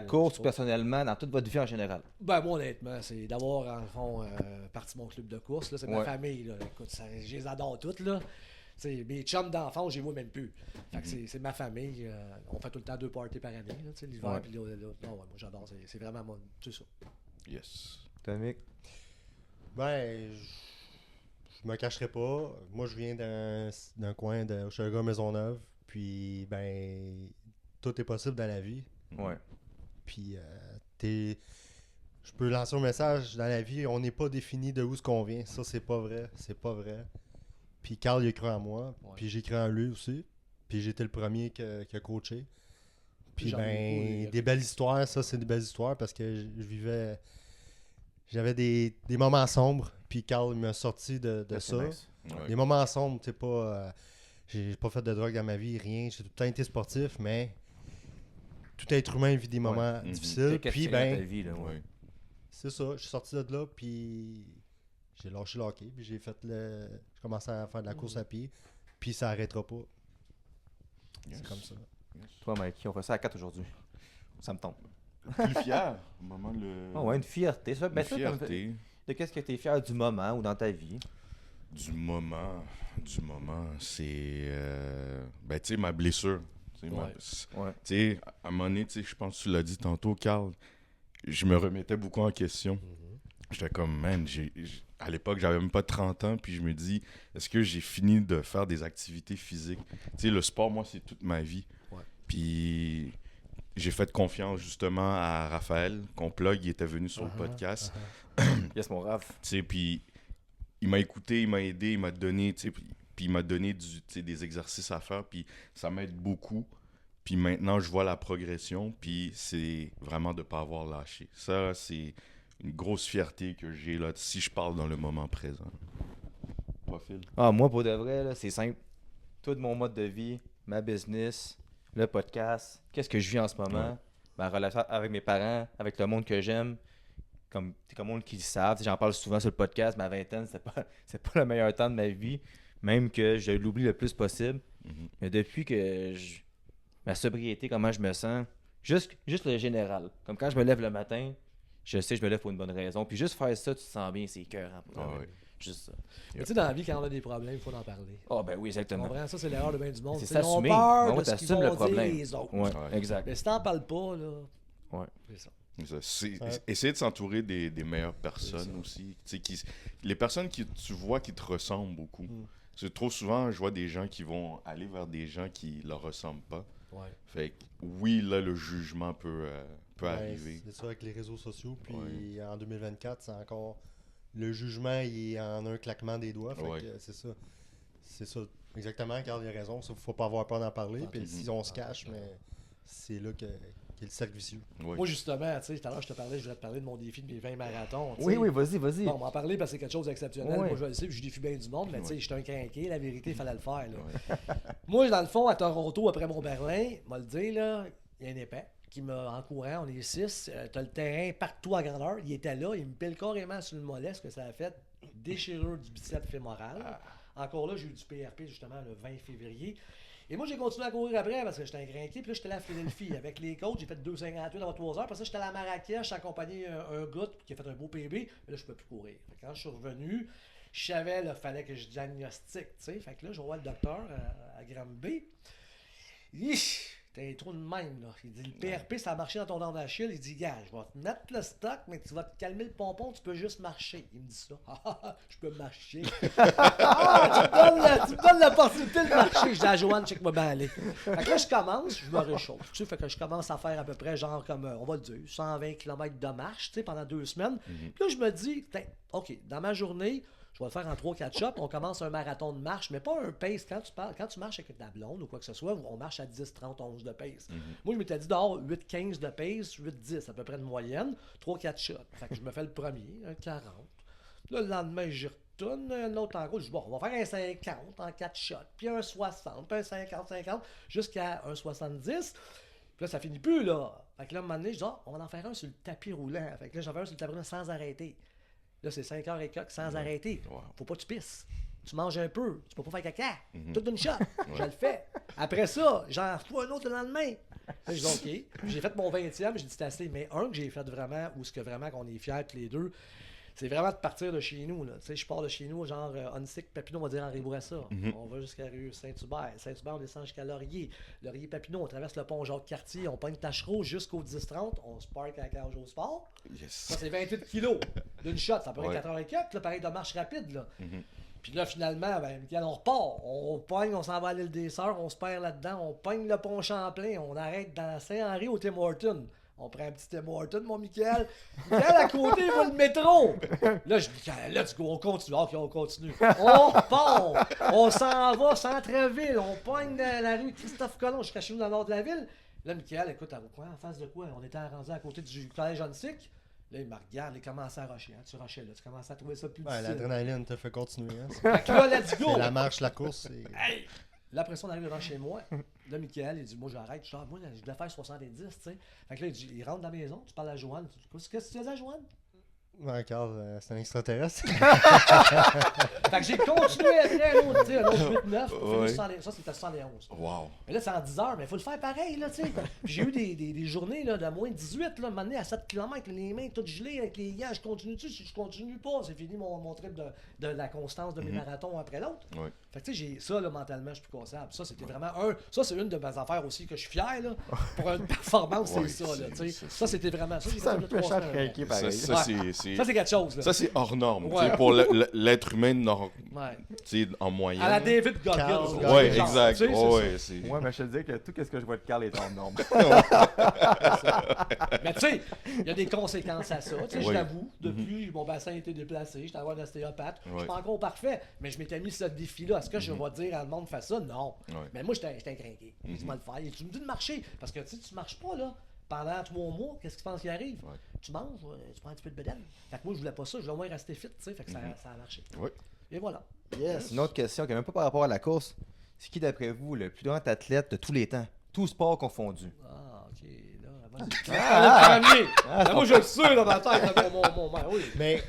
Oh, course, c'est pas- personnellement, dans toute votre vie en général? Ben, moi, honnêtement, c'est d'avoir, en fond, parti mon club de course. Là, c'est ma Ouais. famille. Là. Écoute, je les adore toutes. Là. T'sais, mes chums d'enfance, je les vois même plus. Fait que c'est ma famille. On fait tout le temps 2 parties par année. Là, l'hiver, Ouais. puis là, non, ouais, moi, j'adore. C'est vraiment mon. C'est ça. Yes. Tomic? Ben, je me cacherai pas. Moi, je viens d'un coin de Hochelaga Maisonneuve. Puis, ben, tout est possible dans la vie. Ouais. Puis, je peux lancer un message dans la vie. On n'est pas défini de où ce qu'on vient. Ça, c'est pas vrai. C'est pas vrai. Puis, Carl, il a cru en moi. Ouais. Puis, j'ai cru en lui aussi. Puis, j'étais le premier qui a coaché. Puis, J'en ai ben, beaucoup, des belles histoires. Ça, c'est des belles histoires parce que je vivais. J'avais des moments sombres. Puis, Carl m'a sorti de C'est ça. nice. Ouais. Des moments sombres, tu sais, pas. J'ai pas fait de drogue dans ma vie, rien. J'ai tout le temps été sportif, mais tout être humain vit des moments Mhm. difficiles. Qu'est-ce Puis, que tu fais dans ta ben, vie, là, ouais. Ouais. c'est ça. Je suis sorti de là, puis j'ai lâché le hockey, puis j'ai commencé à faire de la course à pied, puis ça arrêtera pas. Yes. C'est comme ça. Toi, Mikey, on fait ça à 4 aujourd'hui. Ça me tombe. Plus fier, au moment le. Ah ouais, une fierté. Ça, Une ben, ça, comme- fierté de qu'est-ce que tu es fier du moment ou dans ta vie? du moment, c'est, ben tu sais, ma blessure. Tu sais, Ouais. Ouais. tu sais, à un moment donné, tu sais, je pense que tu l'as dit tantôt, Carl, je me remettais beaucoup en question. J'étais comme, man, à l'époque, j'avais même pas 30 ans, puis je me dis, est-ce que j'ai fini de faire des activités physiques? Tu sais, le sport, moi, c'est toute ma vie. Ouais. Puis j'ai fait confiance justement à Raphaël, qu'on plug, il était venu sur le podcast. Yes, mon Raph. Tu sais, puis il m'a écouté, il m'a aidé, il m'a donné, tu sais, puis il m'a donné tu sais, des exercices à faire, puis ça m'aide beaucoup. Puis maintenant, je vois la progression, puis c'est vraiment de ne pas avoir lâché. Ça, c'est une grosse fierté que j'ai là, si je parle dans le moment présent. Toi, Phil? Ah, moi, pour de vrai, là, c'est simple. Tout mon mode de vie, ma business, le podcast, qu'est-ce que je vis en ce moment, Ouais. ma relation avec mes parents, avec le monde que j'aime, comme le monde qui le savent. J'en parle souvent sur le podcast, ma vingtaine, c'est pas le meilleur temps de ma vie, même que je l'oublie le plus possible. Mhm. Mais depuis que ma sobriété, comment je me sens, juste le général. Comme quand je me lève le matin, je sais que je me lève pour une bonne raison. Puis juste faire ça, tu te sens bien, c'est écœurant. pour Ah vrai. ouais. Juste ça. Mais tu sais, dans la vie, quand on a des problèmes, il faut en parler. Ah ben oui, Tu exactement. comprends? Ça, c'est l'erreur de bien du monde. C'est T'sais, ils ont s'assumer. peur Ouais, de ce qu'ils t'assumes vont le dire problème. les autres. Ouais, Ouais. exact. Mais si t'en parles pas, là, Ouais. c'est ça. Essayer de s'entourer des meilleures personnes C'est ça. aussi. Tu sais, les personnes que tu vois qui te ressemblent beaucoup. C'est trop souvent, je vois des gens qui vont aller vers des gens qui leur ressemblent pas. Ouais. Fait que oui, là, le jugement peut Ouais, arriver. c'est ça avec les réseaux sociaux. Puis Ouais. en 2024, c'est encore. Le jugement, il est en un claquement des doigts. Fait Ouais. que c'est ça. C'est ça. Exactement, Carl, il a raison. Il faut pas avoir peur d'en parler. Puis Mhm. si on se cache, mais c'est là qu'est le cercle vicieux. Ouais. Moi, justement, tu sais, tout à l'heure, je te voudrais te parler de mon défi de mes 20 marathons. tu Oui, sais. oui, vas-y. Bon, on va en parler parce que c'est quelque chose d'exceptionnel. Ouais. Moi, je le sais, puis je défie bien du monde, mais tu sais, Ouais. je suis un crinqué. La vérité, il fallait le faire. Là. Ouais. Moi, dans le fond, à Toronto, après mon Berlin, m'a le dire, là, il y a un épais qui m'a en courant, on est 6. T'as le terrain partout à grandeur. Il était là, il me pile carrément sur le mollet, ce que ça a fait. Déchirure du biceps fémoral. Encore là, j'ai eu du PRP justement le 20 février. Et moi, j'ai continué à courir après parce que j'étais un crinqué. Puis là, j'étais allé à Philadelphie avec les coachs. J'ai fait 2,58 dans 3 heures. Après ça, j'étais allé à Marrakech, j'ai accompagné un gars qui a fait un beau PB. Mais là, je ne peux plus courir. Fait que quand je suis revenu, Je savais, il fallait que je diagnostique, tu sais. Fait que là, je vois le docteur à Granby. T'as un trou de même, là. Il dit, le PRP, ça a marché dans ton dent d'Achille. Il dit, gars, je vais te mettre le stock, mais tu vas te calmer le pompon, tu peux juste marcher. Il me dit ça. Je peux marcher. Tu me donnes l'opportunité de marcher. Je dis à Joanne, check-moi bien aller. Fait que là, je commence, je me réchauffe. Tu sais, fait que je commence à faire à peu près, genre, comme, on va le dire, 120 km de marche, tu sais, pendant 2 semaines. Puis là, je me dis, OK, dans ma journée, je vais le faire en 3-4 shots. On commence un marathon de marche, mais pas un pace. Quand tu marches avec ta blonde ou quoi que ce soit, on marche à 10, 30, 11 de pace. Moi, je m'étais dit dehors 8, 15 de pace, 8, 10 à peu près de moyenne, 3-4 shots. Fait que je me fais le premier, un 40. Là, le lendemain, j'y retourne, un autre en gros. Je dis, bon, on va faire un 50 en 4 shots, puis un 60, puis un 50, jusqu'à un 70. Puis là, ça finit plus, là. Fait que là, à un moment donné, je dis, on va en faire un sur le tapis roulant. Fait que là, j'en fais un sur le tapis roulant sans arrêter. Là, c'est 5 heures et quelques sans arrêter. Faut pas que tu pisses. Tu manges un peu. Tu peux pas faire caca. Tout d'une shot. Je le fais. Après ça, j'en fous un autre le lendemain. Là, je dis OK. J'ai fait mon 20e. J'ai dit c'est assez. Mais un que j'ai fait vraiment, ou ce que vraiment qu'on est fiers tous les deux, c'est vraiment de partir de chez nous. Là. Tu sais, je pars de chez nous, genre Onsic, Papineau, on va dire Henri Bourassa. On va jusqu'à rue Saint-Hubert. Saint-Hubert, on descend jusqu'à Laurier. Laurier, Papineau, on traverse le pont Jacques-Cartier, on pogne Tachereau jusqu'au 10-30, on se parque à la cage au sport. Ça, c'est 28 kilos d'une shot. Ça peut être 4 heures et quelques, là, pareil de marche rapide. Là. Puis là, finalement, on repart. On pogne, on s'en va à l'île des Sœurs, on se perd là-dedans, on pogne le pont Champlain, on arrête dans Saint-Henri au Tim Hortons. On prend un petit Tim Hortons, mon Michael. Michael, à côté, il va le métro. Là, je dis, let's go, on continue. OK, on continue. On part. On s'en va, centre-ville. On pogne la rue Christophe Colomb jusqu'à chez nous dans le nord de la ville. Là, Michael, écoute, en face de quoi? On était rendu à côté du collège Onsic. Là, il me regarde, il commence à rusher. Hein? Tu rushais là, tu commences à trouver ça plus difficile. L'adrénaline te fait continuer. Hein? Fait que là, let's go. C'est la marche, la course. Hey! Là, après ça, on arrive devant chez moi. Là, Michael, il dit, moi, j'arrête. Je dis, moi, je voulais faire 70, tu sais. Fait que là, il rentre dans la maison, tu parles à Joanne. Qu'est-ce que tu dis à Joanne? Ouais, Carl, c'est un extraterrestre. Fait que j'ai continué après un autre 8-9. Ça, c'était 71. Wow. Mais là, c'est en 10 heures, mais il faut le faire pareil, là, tu sais. Puis j'ai eu des journées là, de moins de 18, là, m'amener à 7 km, les mains toutes gelées avec les gants. Je continue-tu? Si je continue pas, c'est fini mon trip de la constance de mes marathons après l'autre. Ouais. Fait que tu sais, j'ai ça, là, mentalement, je suis plus consciable. Ça, c'était vraiment ça, c'est une de mes affaires aussi que je suis fier, là. Pour une performance, c'est ça, là, tu sais. Ça, c'était vraiment ça. Ça me fait craquer pareil. Ça, c'est quelque chose, là. Ça, c'est hors norme. Ouais. Pour l'être humain Ouais. en moyenne. À la David Goggins. Carl, Ouais, genre, exact. tu sais, Ouais, c'est... Ouais, mais je te dis que tout ce que je vois de Carl est en norme. Mais tu sais, il y a des conséquences à ça. Tu sais, je Oui. l'avoue, depuis, mon bassin a été déplacé, j'étais allé voir un ostéopathe. Je suis Ouais. pas encore parfait, mais je m'étais mis ce défi-là. Est-ce que je vais dire à le monde, fais ça? Non. Ouais. Mais moi, j'étais craqué. J'ai dit, moi le faire. Et tu me dis de marcher. Parce que tu marches pas, là. Pendant 3 mois, qu'est-ce que tu penses qui arrive? Ouais. Tu manges, tu prends un petit peu de bedaine. Fait que moi, je voulais pas ça. Je voulais au moins rester fit, tu sais. Fait que ça a marché. Ouais. Et voilà. Yes. Une autre question qui n'est même pas par rapport à la course. C'est qui, d'après vous, le plus grand athlète de tous les temps? Tout sport confondu. Ah, ok. Là, vas-y. Moi, je le sais, là, dans ma tête, là, mon oui. Mais,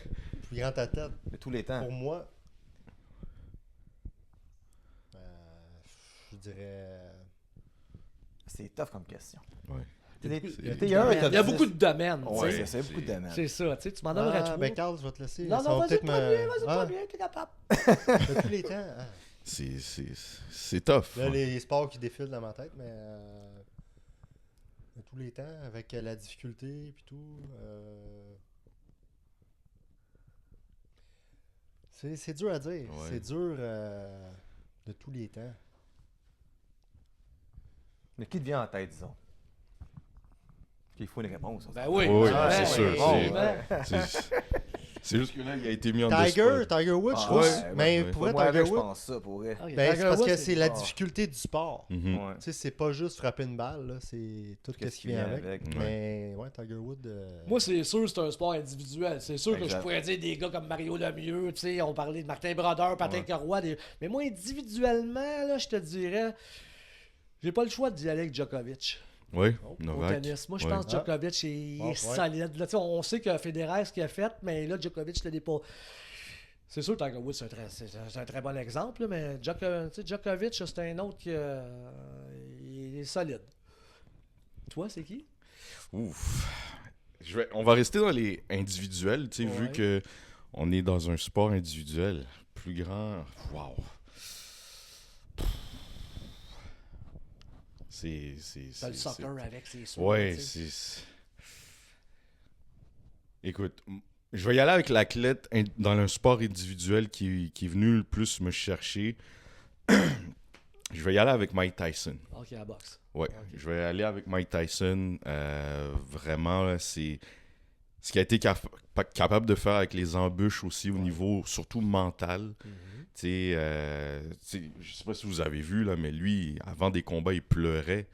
plus grand ta tête, De tous les temps. pour moi, je dirais. C'est tough comme question. Ouais. Il y a beaucoup de domaines. tu sais. Ouais, c'est beaucoup de domaines. C'est ça, tu sais, tu m'en donnerais trop. Ben, Carl, je vais te laisser. Non, ça non, va vas-y, peut-être pas bien, t'es capable. De tous les temps. Ah. C'est tough. Là, les sports qui défilent dans ma tête, mais. De tous les temps, avec la difficulté et tout. C'est dur à dire. Ouais. C'est dur de tous les temps. Mais qui te vient en tête, disons? Il faut une réponse. Ben oui. Oui, Ah, c'est ouais, sûr. ouais. C'est juste que là, il a été mis en Tiger Woods, je trouve. ouais, mais ouais. pour vrai, Moi, Tiger avec, je Woods, pense ça, pour vrai. Ok, ben, Tiger c'est parce Woods, que c'est la fort. difficulté du sport. Ouais. Ouais. Tu sais, c'est pas juste frapper une balle, là, c'est tout ce qui vient avec. Ouais. Mais ouais, Tiger Woods. Moi, c'est sûr c'est un sport individuel. C'est sûr que je Exact. pourrais dire des gars comme Mario Lemieux, tu sais, on parlait de Martin Brodeur, Patrick Roy. Mais moi, individuellement, là, je te dirais, j'ai pas le choix d'y aller avec Djokovic. Oui, Au Novak. tennis. Moi, je Ouais. pense que Djokovic est Ouais. solide. Là, tu sais, on sait que Federer, ce qu'il a fait, mais là, Djokovic, je l'ai pas. C'est sûr, Tiger Woods, c'est un très bon exemple, là, mais Djokovic, c'est un autre qui il est solide. Toi, c'est qui? Ouf. On va rester dans les individuels, tu sais, vu Ouais. que On est dans un sport individuel. Plus grand. Wow. T'as le soccer avec, c'est sûr. Ouais, tu sais. Écoute, je vais y aller avec l'athlète dans un sport individuel qui est venu le plus me chercher. Je vais y aller avec Mike Tyson. Ok, la boxe. Ouais, Ok. je vais aller avec Mike Tyson. Vraiment, là, c'est ce qu'il a été capable de faire avec les embûches aussi au niveau, surtout mental. Tu sais, je sais pas si vous avez vu, là, mais lui, avant des combats, il pleurait.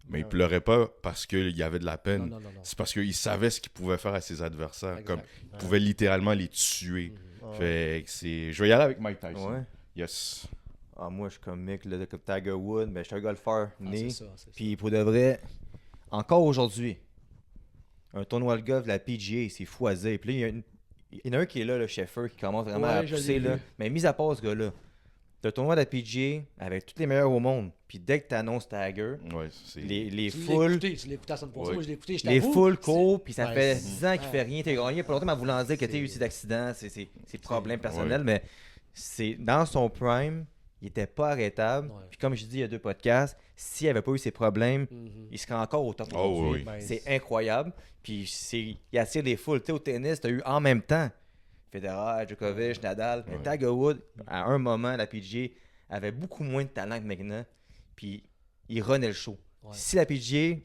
Mais il pleurait pas parce qu'il y avait de la peine. Non. C'est parce qu'il savait ce qu'il pouvait faire à ses adversaires. Exact. Comme, il pouvait littéralement les tuer. Ouais. Fait que je vais y aller avec Mike Tyson. Ouais. Yes. Ah, moi, je suis comme Mick, là, comme Tiger Woods, mais je suis un golfeur né. C'est ça. Puis pour de vrai, encore aujourd'hui, un tournoi de golf de la PGA, c'est fou à dire. Puis là, il y en a un qui est là, le Sheffer, qui commence vraiment Ouais, à je l'ai pousser. Là. vu. Mais mis à part ce gars-là, t'as un tournoi de la PGA avec tous les meilleurs au monde. Puis dès que t'annonces Tiger, Ouais, c'est... les Tu l'as foules, écouté, tu l'as écouté à 100%. Ouais. Moi, je l'ai écouté, je les t'avoue, foules c'est- courent, puis ça Ouais, fait c'est- 10 ans qu'il fait rien. T'as gagné. Pas longtemps, mais voulant dire que t'as eu c'est- aussi d'accidents, c'est problème personnel, Ouais. mais c'est dans son prime, il était pas arrêtable. Ouais. Puis comme je dis il y a 2 podcasts, s'il avait pas eu ces problèmes, Mhm. il serait encore au top Oh, aujourd'hui. oui. Ben, C'est incroyable. Puis il attire les foules. Tu sais, au tennis, tu as eu en même temps Federer, Djokovic, Nadal. Mais Ouais. Tiger Woods, à un moment, la PGA avait beaucoup moins de talent que maintenant. Puis il runnait le show. Ouais. Si la PGA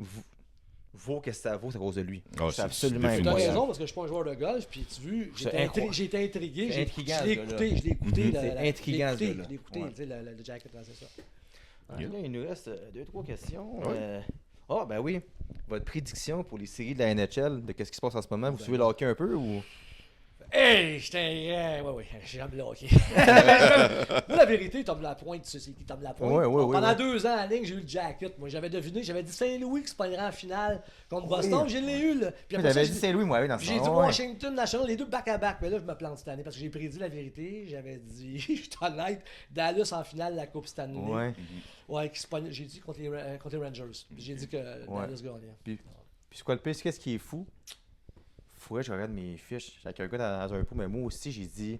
vaut ce que ça vaut, c'est à cause de lui. Ah, c'est absolument T'as définitivement. raison, parce que je suis pas un joueur de golf, puis tu vois, C'est incroyable. j'ai été intrigué, C'est intriguant, je l'ai ce écouté, gars-là. je l'ai écouté. Mhm. la- C'est la- intriguant, je l'ai ce écouté, gars-là. je l'ai écouté, Ouais. tu sais, le jacket, là, c'est ça. Là, il nous reste 2-3 questions. Ouais. Ben oui. Votre prédiction pour les séries de la NHL, de qu'est-ce qui se passe en ce moment? Vous Ben suivez le hockey un peu ou... Hey, ouais, j'aime le hockey. Moi, la vérité, Tom Lapointe, tu sais, c'est qui Tom Lapointe? Ouais, ouais, Pendant ouais. 2 ans en ligne, j'ai eu le jacket. Moi, j'avais deviné, j'avais dit Saint-Louis qui se pognerait en finale contre Boston, je l'ai eu, là. Puis après ça, J'avais dit Saint-Louis, moi, oui, dans ce Puis j'ai dit temps. Ouais. Washington National, les deux back-à-back. Mais là, je me plante cette année parce que j'ai prédit la vérité. J'avais dit, je suis honnête, Dallas en finale de la Coupe Stanley. Ouais. Ouais, qui se pogne- j'ai dit contre les Rangers. J'ai dit que Dallas gagnait. Puis c'est quoi le pire? Qu'est-ce qui est fou? Faudrait que je regarde mes fiches. Avec un gars dans un pot, mais moi aussi, j'ai dit...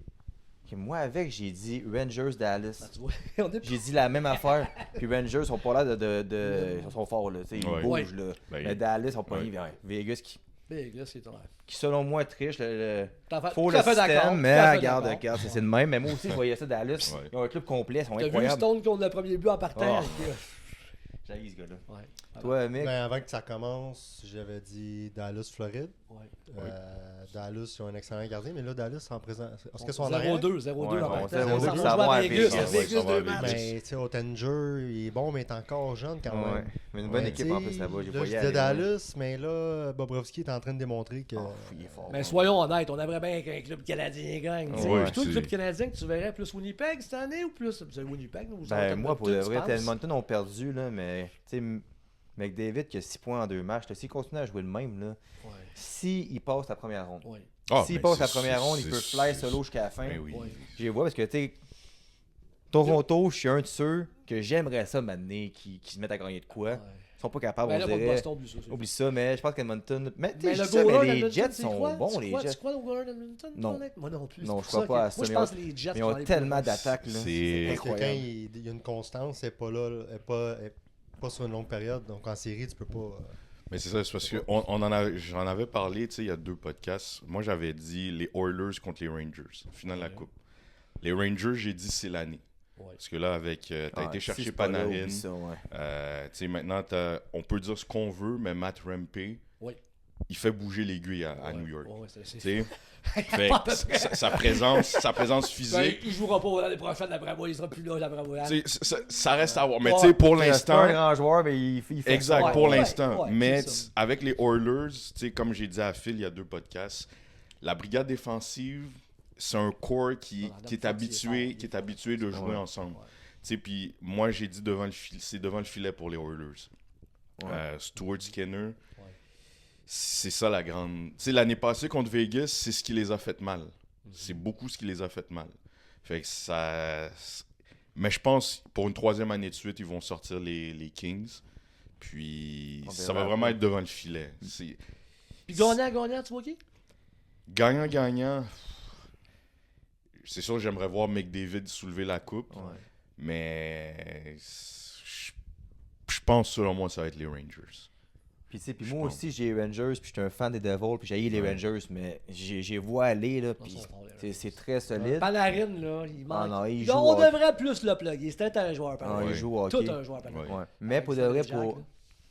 que moi, avec, j'ai dit Rangers Ah, Dallas. tu vois, on est J'ai dit la même affaire. Puis Rangers sont pas là Ils sont forts, là. Tu sais, ils Ouais. bougent, là. Ben, Mais Dallas sont pas ouais. Vegas big, là, c'est ton rêve. qui, selon moi, triche. Faut Tout le à fait d'accord, système, tout mais à fait regarde, d'accord. regarde, c'est le même. Mais moi aussi, je voyais ça Dallas. Ouais. Ils ont un club complet, ils sont T'as vu incroyables. Stone contre le premier but en parterre? Oh. J'haïs ce gars-là. Ouais. Toi, mec? Ben, avant que ça commence, j'avais dit Dallas, Floride. Ouais. Dallas, ils ont un excellent gardien, mais là, Dallas, en présent. Est-ce qu'ils sont en arrière? 0-2, 0-2 Ouais, en bon, parterre. 0-2, Ça puis va ça jouer va à à Vegas. Vegas. À Ouais, Vegas, ça va à 2 matchs. Vegas. Ben, tu sais, Ottinger, il est bon, mais il est encore jeune quand Ouais. même. Mais une bonne Ouais, équipe en tu sais, plus là-bas. J'ai là, pas je y disais aller. Dallas, mais là, Bobrovski est en train de démontrer que. Il est fort. Mais soyons honnêtes, on aimerait bien qu'un club canadien gagne. tu sais. Ouais, Puis toi, le c'est- club canadien que tu verrais plus Winnipeg cette année ou plus c'est Winnipeg ou Ben, moi, pour de vrai, tellement. Edmonton ont perdu, là, mais tu sais, McDavid qui a 6 points en 2 matchs, là, s'il continue à jouer le même, là, Ouais, s'il passe la première ronde. ouais, Ah, S'il ben, passe la c'est- première ronde, il c'est- peut fly c'est- solo jusqu'à la fin. Ben oui. ouais. Je les vois parce que, tu sais, Toronto, je suis un de ceux que j'aimerais ça m'amener, qui se mettent à gagner de quoi. Ouais. Ils sont pas capables, Ben on là, contre dirait. Boston, oublie ça. Oublie ça, mais je pense qu'Edmonton. Mais, tu sais, Mais je le dis ça, goaler mais les d'Edmonton, Jets c'est sont quoi? bons, les Jets. Tu crois au goaler d'Edmonton? Non. Honnête? Moi non plus. Non, C'est je pour crois pas à que- ça, Moi, je mais pense que les Jets Mais ils vont ont aller tellement plus loin. d'attaques, là. C'est- Parce que quand incroyable. il y a une constance, elle n'est pas là, elle est pas sur une longue période. Donc en série, tu peux pas. Mais c'est ça, c'est parce que j'en avais parlé, tu sais, il y a 2 podcasts. Moi, j'avais dit les Oilers contre les Rangers, finale de la Ouais. Coupe. Les Rangers, j'ai dit c'est l'année. Ouais. Parce que là, avec, t'as Ah, été si chercher c'est pas là, Panarin. oublie ça, ouais. Tu sais, maintenant, on peut dire ce qu'on veut, mais Matt Rempe, Oui. il fait bouger l'aiguille à New York. Ouais, Tu c'est- sais, fait que sa présence Ben, physique, il jouera pas l'année prochaine, d'après moi. Il sera plus là, d'après moi. tu sais, ça reste à voir. Mais Ouais. tu sais, pour C'est pas l'instant, un grand joueur, mais il fait exact, ça. pour Ouais, l'instant. ouais, Mais c'est ça. avec les Oilers, tu sais, comme j'ai dit à Phil il y a 2 podcasts, la brigade défensive, c'est un corps qui Adam est Fox, habitué, il est qui est fort. habitué de jouer Ouais. ensemble. Ouais. Tu sais, puis moi, j'ai dit c'est devant le filet pour les Oilers. Ouais. Stuart Skinner, c'est ça la grande... Tu sais, l'année passée contre Vegas, c'est ce qui les a fait mal. C'est beaucoup ce qui les a fait mal. Fait que ça... Mais je pense, pour une 3e année de suite, ils vont sortir les Kings. Puis On ça verra va vraiment après. être devant le filet. C'est... Puis gagnant, tu vois qui? Gagnant-gagnant... c'est sûr, j'aimerais voir McDavid soulever la coupe, Ouais. mais je pense, selon moi, ça va être les Rangers. Puis, tu sais, puis Je moi pense. aussi, j'ai les Rangers, puis j'étais un fan des Devils, puis j'ai les Ouais. Rangers, mais j'ai vois aller, là, puis Ils sont forts, les c'est très solide. Panarin, là, il manque. non, il Là, joue on au hockey. devrait plus le plugger. C'était un joueur Ah, Panarin. il joue au hockey. Tout un joueur Panarin. Ouais. Ouais. Mais Avec pour de ça, vrai, Jack, là.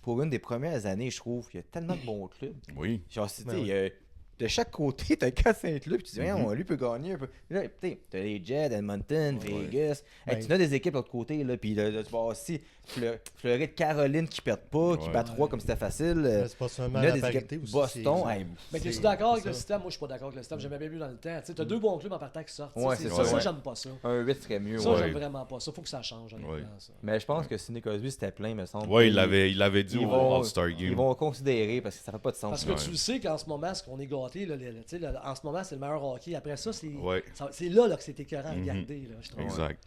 pour une des premières années, je trouve qu'il y a tellement de bons clubs. Oui. Genre, tu sais, Ben oui. de chaque côté, t'as 4-5 clubs, puis tu dis, Mhm. lui peut gagner un peu. Là, t'as les Jets, Edmonton, Vegas. Hey, Ben- tu as des équipes de l'autre côté, là, puis là, tu vas avoir aussi Fleury de Caroline qui perdent pas, qui Ouais. bat 3 comme c'était facile. Mais c'est pas seulement Là, la des parité équipes aussi. Boston, c'est- hey, Mais t'es-tu c'est- d'accord avec c'est le ça. système? Moi, je suis pas d'accord avec le système. J'aimais bien vu dans le temps. Tu sais, t'as deux bons clubs en partant qui sortent. Ouais, c'est c'est ça. ça, Ça, ouais. j'aime pas ça. un 8 serait mieux. Ça, ouais. j'aime vraiment pas ça. Faut que ça change, honnêtement, ça. Mais je pense que Sidney Crosby, c'était plein, me semble. Ouais, Puis il l'avait dit ils au vont- All-Star Game. Ils vont considérer parce que ça fait pas de sens. Parce que Ouais. tu le sais qu'en ce moment, ce qu'on est gâté, là, tu sais, là, en ce moment, c'est le meilleur hockey. Après ça, c'est Ouais. c'est là que c'est écœurant à Mhm. regarder, là, je trouve. Exact.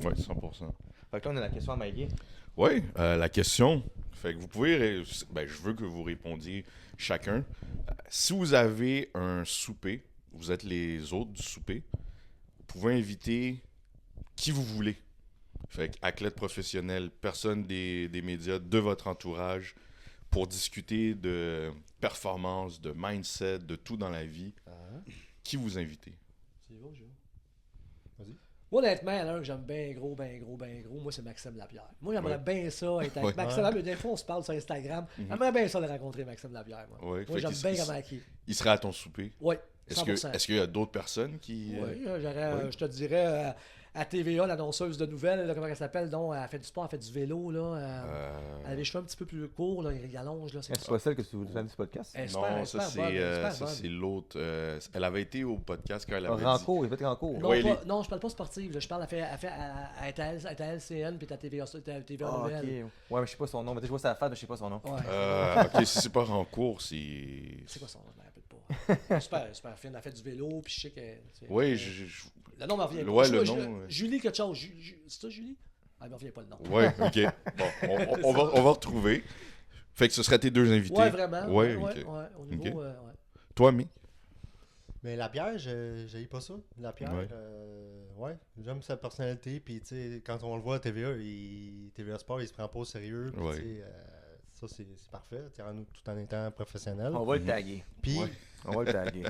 Ouais, 100%. Fait que là, on a la question à Maillé. Oui, la question. Fait que vous pouvez. Je veux que vous répondiez chacun. Si vous avez un souper, vous êtes les hôtes du souper, vous pouvez inviter qui vous voulez. Fait que athlète professionnel, personne des médias, de votre entourage, pour discuter de performance, de mindset, de tout dans la vie. Qui vous invitez? C'est beau, Joe. Vas-y. Moi, honnêtement, il y en a un que j'aime bien gros. Moi, c'est Maxime Lapierre. Moi, j'aimerais Ouais. bien ça être avec Ouais. Maxime Lapierre. Des fois, on se parle sur Instagram. J'aimerais bien ça de rencontrer Maxime Lapierre. Moi, Ouais, moi fait j'aime qu'il- bien il- comment il est. Il serait à ton souper. Oui, Est-ce 100%. qu'il y a d'autres personnes qui. Oui, ouais. je te dirais, à TVA, l'annonceuse de nouvelles, là, comment elle s'appelle, donc, elle fait du sport, elle fait du vélo, là. Elle a les cheveux un petit peu plus courts, là, il allonge, là. C'est pas celle que tu vous fais du podcast? Elle est Non, super- ça super bonne, super c'est bonne. c'est l'autre. Elle avait été au podcast quand elle avait dit. Rancourt, il fait Rancourt. Non, Ouais, non, je parle pas sportive, là, je parle, elle est à LCN, puis à TVA, TVA Ah, ok. Nouvelles. Ah, Ouais, mais je sais pas son nom. Mais je vois sa face, mais je sais pas son nom. Ouais. Ok, si c'est pas en cours, c'est. C'est quoi son nom? Je me rappelle pas. super fine, elle fait du vélo, puis je sais que. Oui, Le nom me revient pas. Ouais, Je- le je- nom, ouais. Julie quelque chose. C'est ça, Julie? Ah, il me revient pas le nom. Ouais, ok. Bon, on va retrouver. Fait que ce serait tes deux invités. Ouais, vraiment. Ouais, ouais, ok. ouais, au niveau. Ok. Ouais. Toi, Mi? Mais la pierre, j'ai pas ça. La pierre, Ouais. ouais, j'aime sa personnalité. Puis, tu sais, quand on le voit à TVA, TVA Sport, il se prend pas au sérieux. Puis, Ouais. tu sais, ça, c'est parfait. Tu sais, tout en étant professionnel. On va le taguer. Puis, Ouais. On va le taguer.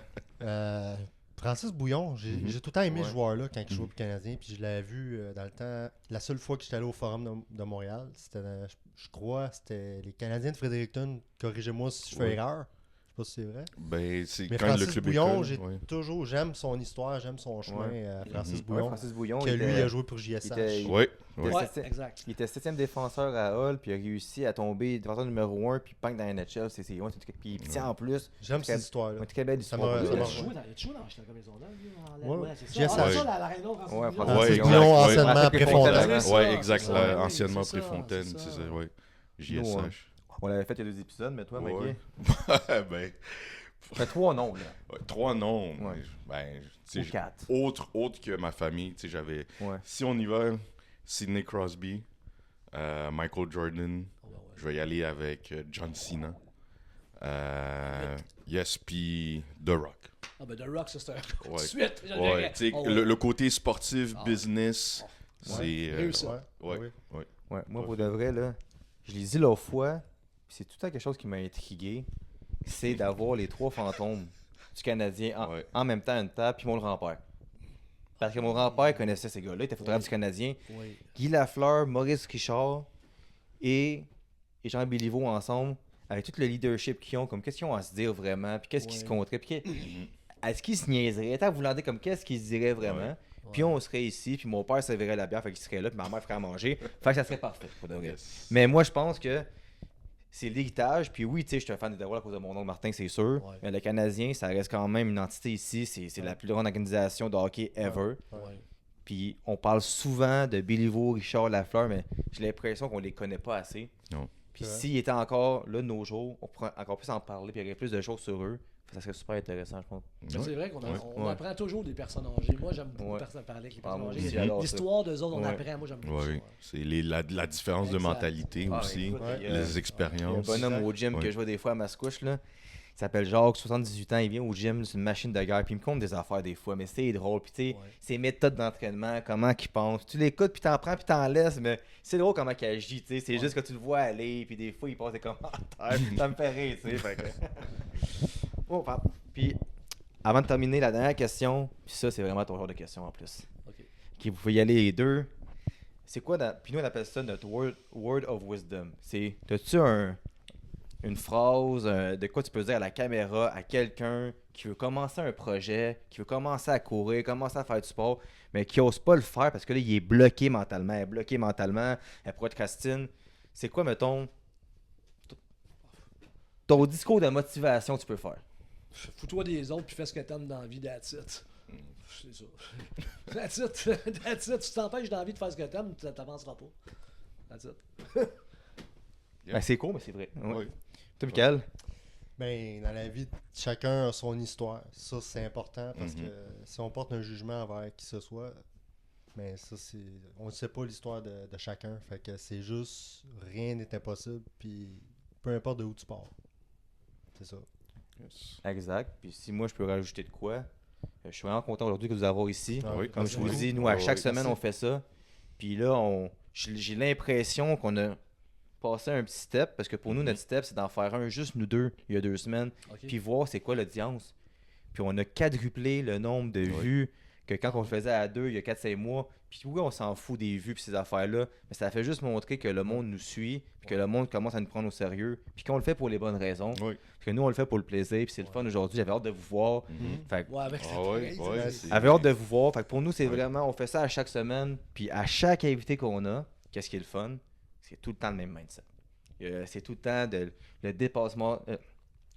Francis Bouillon, j'ai Mhm. j'ai tout le temps aimé Ouais. ce joueur-là quand il jouait pour le Canadien. Puis, je l'avais vu dans le temps. La seule fois que j'étais allé au Forum de Montréal, c'était, je crois, c'était les Canadiens de Fredericton. Corrigez-moi si je fais Ouais. erreur. Je sais pas si c'est vrai. Ben, c'est Mais quand Francis le club Bouillon, école. j'aime son histoire, j'aime son chemin. Ouais. Francis Mhm. Ouais, Bouillon, Francis Bouillon, que il lui était- a joué pour JSH. était- Ouais. Ouais. Ouais, c'est- exact. il était 7e défenseur à Hull, puis il a réussi à tomber défenseur numéro 1, puis punk dans la NHL. Puis il tient en plus. J'aime Très- cette histoire-là. Une très belle Ça histoire. m'a- pour ça lui. m'a- Tu joues dans la combinaison d'âge, lui, Ouais, c'est JSH. ça. Ah, Ouais. ça, la Renault, Francis Ouais, Bouillon. Francis Ouais, Francis exact. Bouillon, Ouais. anciennement Après Préfontaine. Préfontaine. C'est Ouais, ça, exact. c'est là, ça. anciennement C'est ça, Préfontaine, c'est c'est ça. ça, ouais. Nous, JSH. On l'avait fait il y a 2 épisodes, mais toi, Ouais. Maggie. Ben, Fait 3 noms, là. ouais, 3 noms. Ouais. Ben, tu Ou sais, 4. autre que ma famille, tu sais, j'avais. Ouais. Si on y va, Sidney Crosby, Michael Jordan, Ouais, ouais. je vais y aller avec John Cena. Yes, puis The Rock. Ah, ben, The Rock, ça, c'est un. Ouais. Suite, je Ouais, dirais. tu sais, Oh, ouais. le côté sportif, Ah. business, Ouais. c'est. Réussi. Ouais. Ouais, Oui. ouais. Ouais, moi, Ouais. pour de vrai, là, je l'ai dit l'autre fois, puis c'est tout le temps quelque chose qui m'a intrigué, c'est d'avoir les 3 fantômes du Canadien Ouais. en même temps à une table, puis mon grand-père. Parce que mon grand-père connaissait ces gars-là, il était photographe du Canadien. Oui. Guy Lafleur, Maurice Richard et Jean Béliveau ensemble, avec tout le leadership qu'ils ont, comme qu'est-ce qu'ils ont à se dire vraiment, puis qu'est-ce qui se Ouais. compterait, puis est-ce qu'ils se niaiseraient, tant vous l'entendez comme qu'est-ce qu'ils se diraient vraiment. Ouais. Puis on serait ici, puis mon père servirait la bière, fait qu'il serait là, puis ma mère ferait à manger. Fait que ça serait parfait, pour de vrai. Yes. Mais moi, je pense que c'est l'héritage. Puis oui, tu sais, je suis un fan des Devils à cause de mon oncle Martin, c'est sûr. Ouais. Mais le Canadien, ça reste quand même une entité ici. C'est la plus grande organisation de hockey ever. Ouais. Puis on parle souvent de Béliveau, Richard, Lafleur, mais j'ai l'impression qu'on les connaît pas assez. Non. Puis Ouais. s'ils étaient encore là de nos jours, on pourrait encore plus en parler, puis il y aurait plus de choses sur eux. Ça serait super intéressant, je pense. Mais c'est vrai qu'on Ouais. on apprend toujours des personnes âgées. Moi, j'aime beaucoup Ouais. parler avec les Ah, personnes moi âgées. aussi, j'adore ça. L'histoire d'eux autres, on Ouais. apprend. Moi, j'aime beaucoup ça. Ouais, c'est la différence de Exact. mentalité Ah, aussi, écoute, Ouais. il y a- les expériences. Il y a un bonhomme au gym Ouais. que je vois des fois à Mascouche, là. s'appelle Jacques, 78 ans, il vient au gym, c'est une machine de guerre, puis il me compte des affaires des fois, mais c'est drôle, puis tu sais, Ouais. ses méthodes d'entraînement, comment qu'il pense, tu l'écoutes, puis t'en prends, puis t'en laisses, mais c'est drôle comment il agit, tu sais, c'est juste que tu le vois aller, puis des fois, il passe des commentaires, puis ça me fait rire, tu sais, fait que... Oh, pardon. Puis, avant de terminer, la dernière question, puis ça, c'est vraiment ton genre de question en plus. OK. Ok, vous pouvez y aller les deux. C'est quoi, puis nous on appelle ça notre word of wisdom. T'as-tu une phrase, de quoi tu peux dire à la caméra, à quelqu'un qui veut commencer un projet, qui veut commencer à courir, commencer à faire du sport, mais qui n'ose pas le faire parce que là, il est bloqué mentalement. Elle est bloquée mentalement, elle procrastine. C'est quoi, mettons, ton discours de motivation que tu peux faire? Fous-toi des autres puis fais ce que t'aimes dans la vie, that's it. C'est ça. That's it. That's it. Tu t'empêches dans la vie de faire ce que t'aimes, tu t'avanceras pas. That's it. Ben, c'est cool, mais c'est vrai. Ouais. Oui. Toi, Michael? Ben, dans la vie, chacun a son histoire. Ça, c'est important parce Mhm. que si on porte un jugement envers qui que ce soit, mais ça, c'est. On ne sait pas l'histoire de chacun. Fait que c'est juste rien n'est impossible. Puis peu importe de où tu pars. C'est ça. Yes. Exact. Puis si moi, je peux rajouter de quoi, je suis vraiment content aujourd'hui de vous avoir ici. Ah, Oui, Comme je vous merci dis, beaucoup. nous, à Ah chaque oui, semaine, merci. on fait ça. Puis là, j'ai l'impression qu'on a passé un petit step, parce que pour nous, Mhm. notre step, c'est d'en faire un juste nous deux, il y a 2 semaines, OK. puis voir c'est quoi l'audience. Puis on a quadruplé le nombre de Oui. vues que quand on le faisait à deux, il y a 4-5 mois. Puis oui, on s'en fout des vues puis ces affaires-là, mais ça fait juste montrer que le monde nous suit, puis que le monde commence à nous prendre au sérieux, puis qu'on le fait pour les bonnes raisons. Oui. Parce que nous, on le fait pour le plaisir, puis c'est le fun aujourd'hui. J'avais hâte de vous voir. Mhm. Fait que Ouais, avec Ah ouais, crazy. ouais, c'est- j'avais hâte de vous voir. Fait que pour nous, c'est Ouais. vraiment, on fait ça à chaque semaine. Puis à chaque invité qu'on a, qu'est-ce qui est le fun? C'est tout le temps le même mindset. C'est tout le temps le dépassement.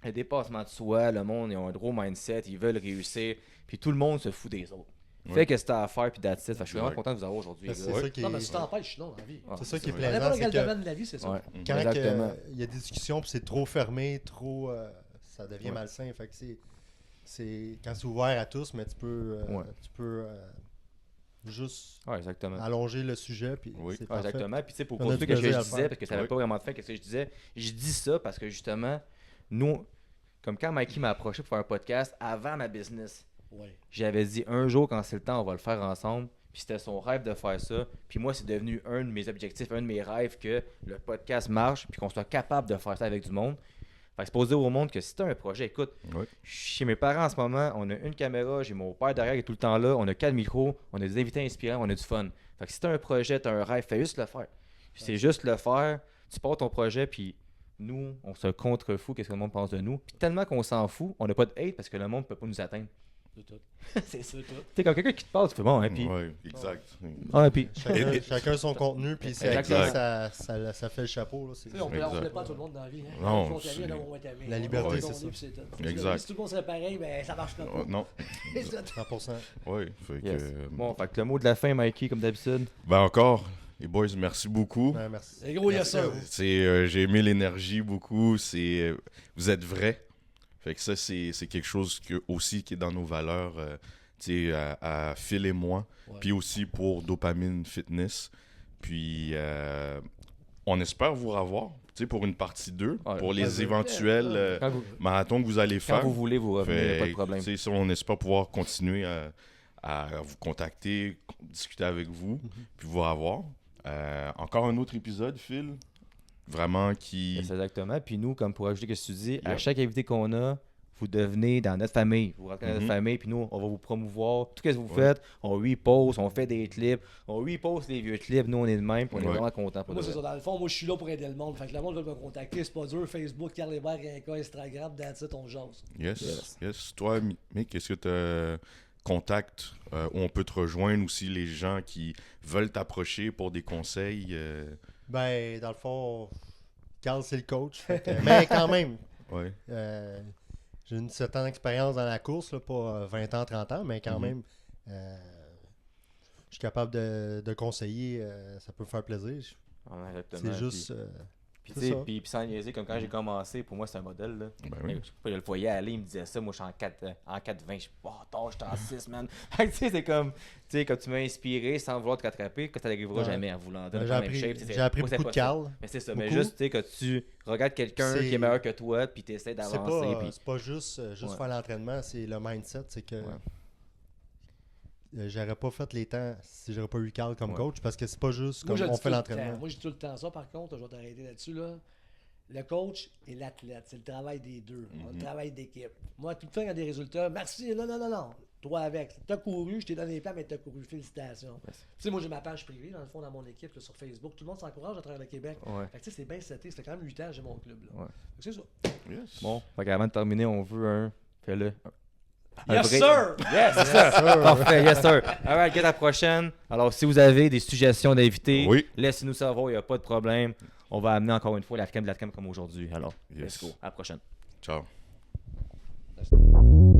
Le dépassement de soi, le monde, ils ont un gros mindset, ils veulent réussir, puis tout le monde se fout des autres. Ouais. Fait que c'est à faire, puis that's it. Fait que je suis vraiment Ouais. content de vous avoir aujourd'hui. Ben, les c'est gars. Ouais. ça qui est. Non, mais tu t'empêches sinon dans la vie. Ah, C'est ça qui est vrai. Dans plaisant, n'importe c'est quel que domaine de la vie, c'est ça. Ouais. Mhm. quand Exactement. il y a des discussions puis c'est trop fermé, trop ça devient Ouais. malsain. Fait que c'est quand c'est ouvert à tous, mais tu peux Ouais. juste Ouais, exactement. allonger le sujet puis Oui. c'est Ouais, parfait. exactement. Puis tu sais, pour On a continuer du ce que plaisir je à le disais, faire. parce que ça n'avait Ouais. pas vraiment de fin, qu'est-ce que je disais, je dis ça parce que justement, nous, comme quand Mikey m'a approché pour faire un podcast avant ma business, Ouais. j'avais dit un jour quand c'est le temps, on va le faire ensemble. Puis c'était son rêve de faire ça. Puis moi, c'est devenu un de mes objectifs, un de mes rêves que le podcast marche, puis qu'on soit capable de faire ça avec du monde. Fait que c'est pour dire au monde que si tu as un projet, écoute, Ouais. chez mes parents en ce moment, on a une caméra, j'ai mon père derrière qui est tout le temps là, on a 4 micros, on a des invités inspirants, on a du fun. Fait que si tu as un projet, tu as un rêve, fais juste le faire. Puis c'est juste le faire, tu pars ton projet, puis nous, on se contrefou qu'est-ce que le monde pense de nous. Puis tellement qu'on s'en fout, on n'a pas de hate parce que le monde ne peut pas nous atteindre. C'est tout. c'est ça. C'est tout. Tu sais, quand quelqu'un qui te parle, tu fais bon, hein, puis... Ouais, exact. Ah, puis... Chacun, Et- chacun son contenu, puis c'est Exact. avec ça fait le chapeau. Là, c'est- Tu sais, on ne Exact. plaît pas à tout le monde dans la vie. Hein. Non, On c'est- t'aime, on va t'aimer. La liberté, On va c'est t'aimer, ça. puis c'est tout. Exact. Si tout le monde serait pareil, ben ça marcherait Oh, pas. non. C'est tout. 100%. Oui. Fait que, Yes. Bon, fait que le mot de la fin, Mikey, comme d'habitude. ben encore, les boys, merci beaucoup. Ouais, merci. Et gros, il y a Merci ça. à vous. J'ai aimé l'énergie beaucoup. Vous êtes vrais. Fait que ça, c'est quelque chose aussi qui est dans nos valeurs, tu sais, à Phil et moi. Ouais. Puis aussi pour Dopamine Fitness. Puis on espère vous revoir, tu sais, pour une partie 2, Ouais. pour les Ouais, éventuels ouais. Quand vous, marathons que vous allez quand faire. vous voulez, vous revenez, Fait, pas de problème. tu sais, ça, on espère pouvoir continuer à vous contacter, discuter avec vous, puis vous revoir. Encore un autre épisode, Phil. Vraiment qui... C'est exactement. Puis nous, comme pour ajouter ce que tu dis, à Yeah. chaque invité qu'on a, vous devenez dans notre famille. Vous rentrez dans notre Mhm. famille, puis nous, on va vous promouvoir. Tout ce que vous Ouais. faites, on repost, on fait des clips, on repost les vieux clips. Nous, on est de même, puis on est Ouais. vraiment contents pour Moi, de c'est vrai. ça. Dans le fond, moi, je suis là pour aider le monde. Fait que le monde veut me contacter, c'est pas dur. Facebook, Carl Hébert, Rinca, Instagram, that's it, on jase. Yes, yes. Toi, Mick, est-ce que tu as contact où on peut te rejoindre aussi les gens qui veulent t'approcher pour des conseils? Ben, dans le fond, Carl, c'est le coach. Fait que- mais quand même, Ouais. j'ai une certaine expérience dans la course, là, pas 20 ans, 30 ans, mais quand Mhm. même, je suis capable de conseiller. Ça peut me faire plaisir. Ouais, exactement. C'est juste. Puis, tu C'est sais, ça. puis sans niaiser, comme quand j'ai commencé, pour moi, c'est un modèle. Là. Ben oui. Je le voyais aller, il me disait ça. Moi, je suis en 4,20. Je suis tard, je suis en 6, man. Fait que, tu sais, c'est comme tu m'as inspiré sans vouloir te rattraper, que ça n'arrivera Ouais. jamais en voulant Ben, donner j'ai la même appris, shape. Tu sais, j'ai appris moi, c'est beaucoup de pas ça. Carl. Mais c'est ça. Mais Beaucoup. juste, tu sais, que tu regardes quelqu'un C'est- qui est meilleur que toi, puis tu essaies C'est d'avancer. pas, Puis... c'est pas juste Ouais. faire l'entraînement, c'est le mindset. C'est que j'aurais pas fait les temps si j'aurais pas eu Carl comme Ouais. coach parce que c'est pas juste Moi, comme je le on dis fait tout le l'entraînement. temps. Moi, je dis tout le temps ça, par contre, je vais t'arrêter là-dessus. Là. Le coach et l'athlète, c'est le travail des deux. Le travail d'équipe. Moi, tout le temps, il y a des résultats. Merci, non. Toi avec. T'as couru, je t'ai donné les plans, mais t'as couru. Félicitations. Tu sais, moi, j'ai ma page privée, dans le fond, dans mon équipe, là, sur Facebook. Tout le monde s'encourage à travers le Québec. Ouais. Fait que, tu sais, c'est bien seté. Ça fait quand même 8 ans que j'ai mon club. Là. Ouais. Fait que c'est ça. Yes. Bon, fait qu'avant de terminer, on veut un. Fais-le. Un Yes, vrai- sir! Yes, sir! Parfait, yes, sir. Alright, à la prochaine. Alors, si vous avez des suggestions d'invités, Oui. laissez-nous savoir, il n'y a pas de problème. On va amener encore une fois la crème de la crème comme aujourd'hui. Alors, Yes. let's go. À la prochaine. Ciao. Merci.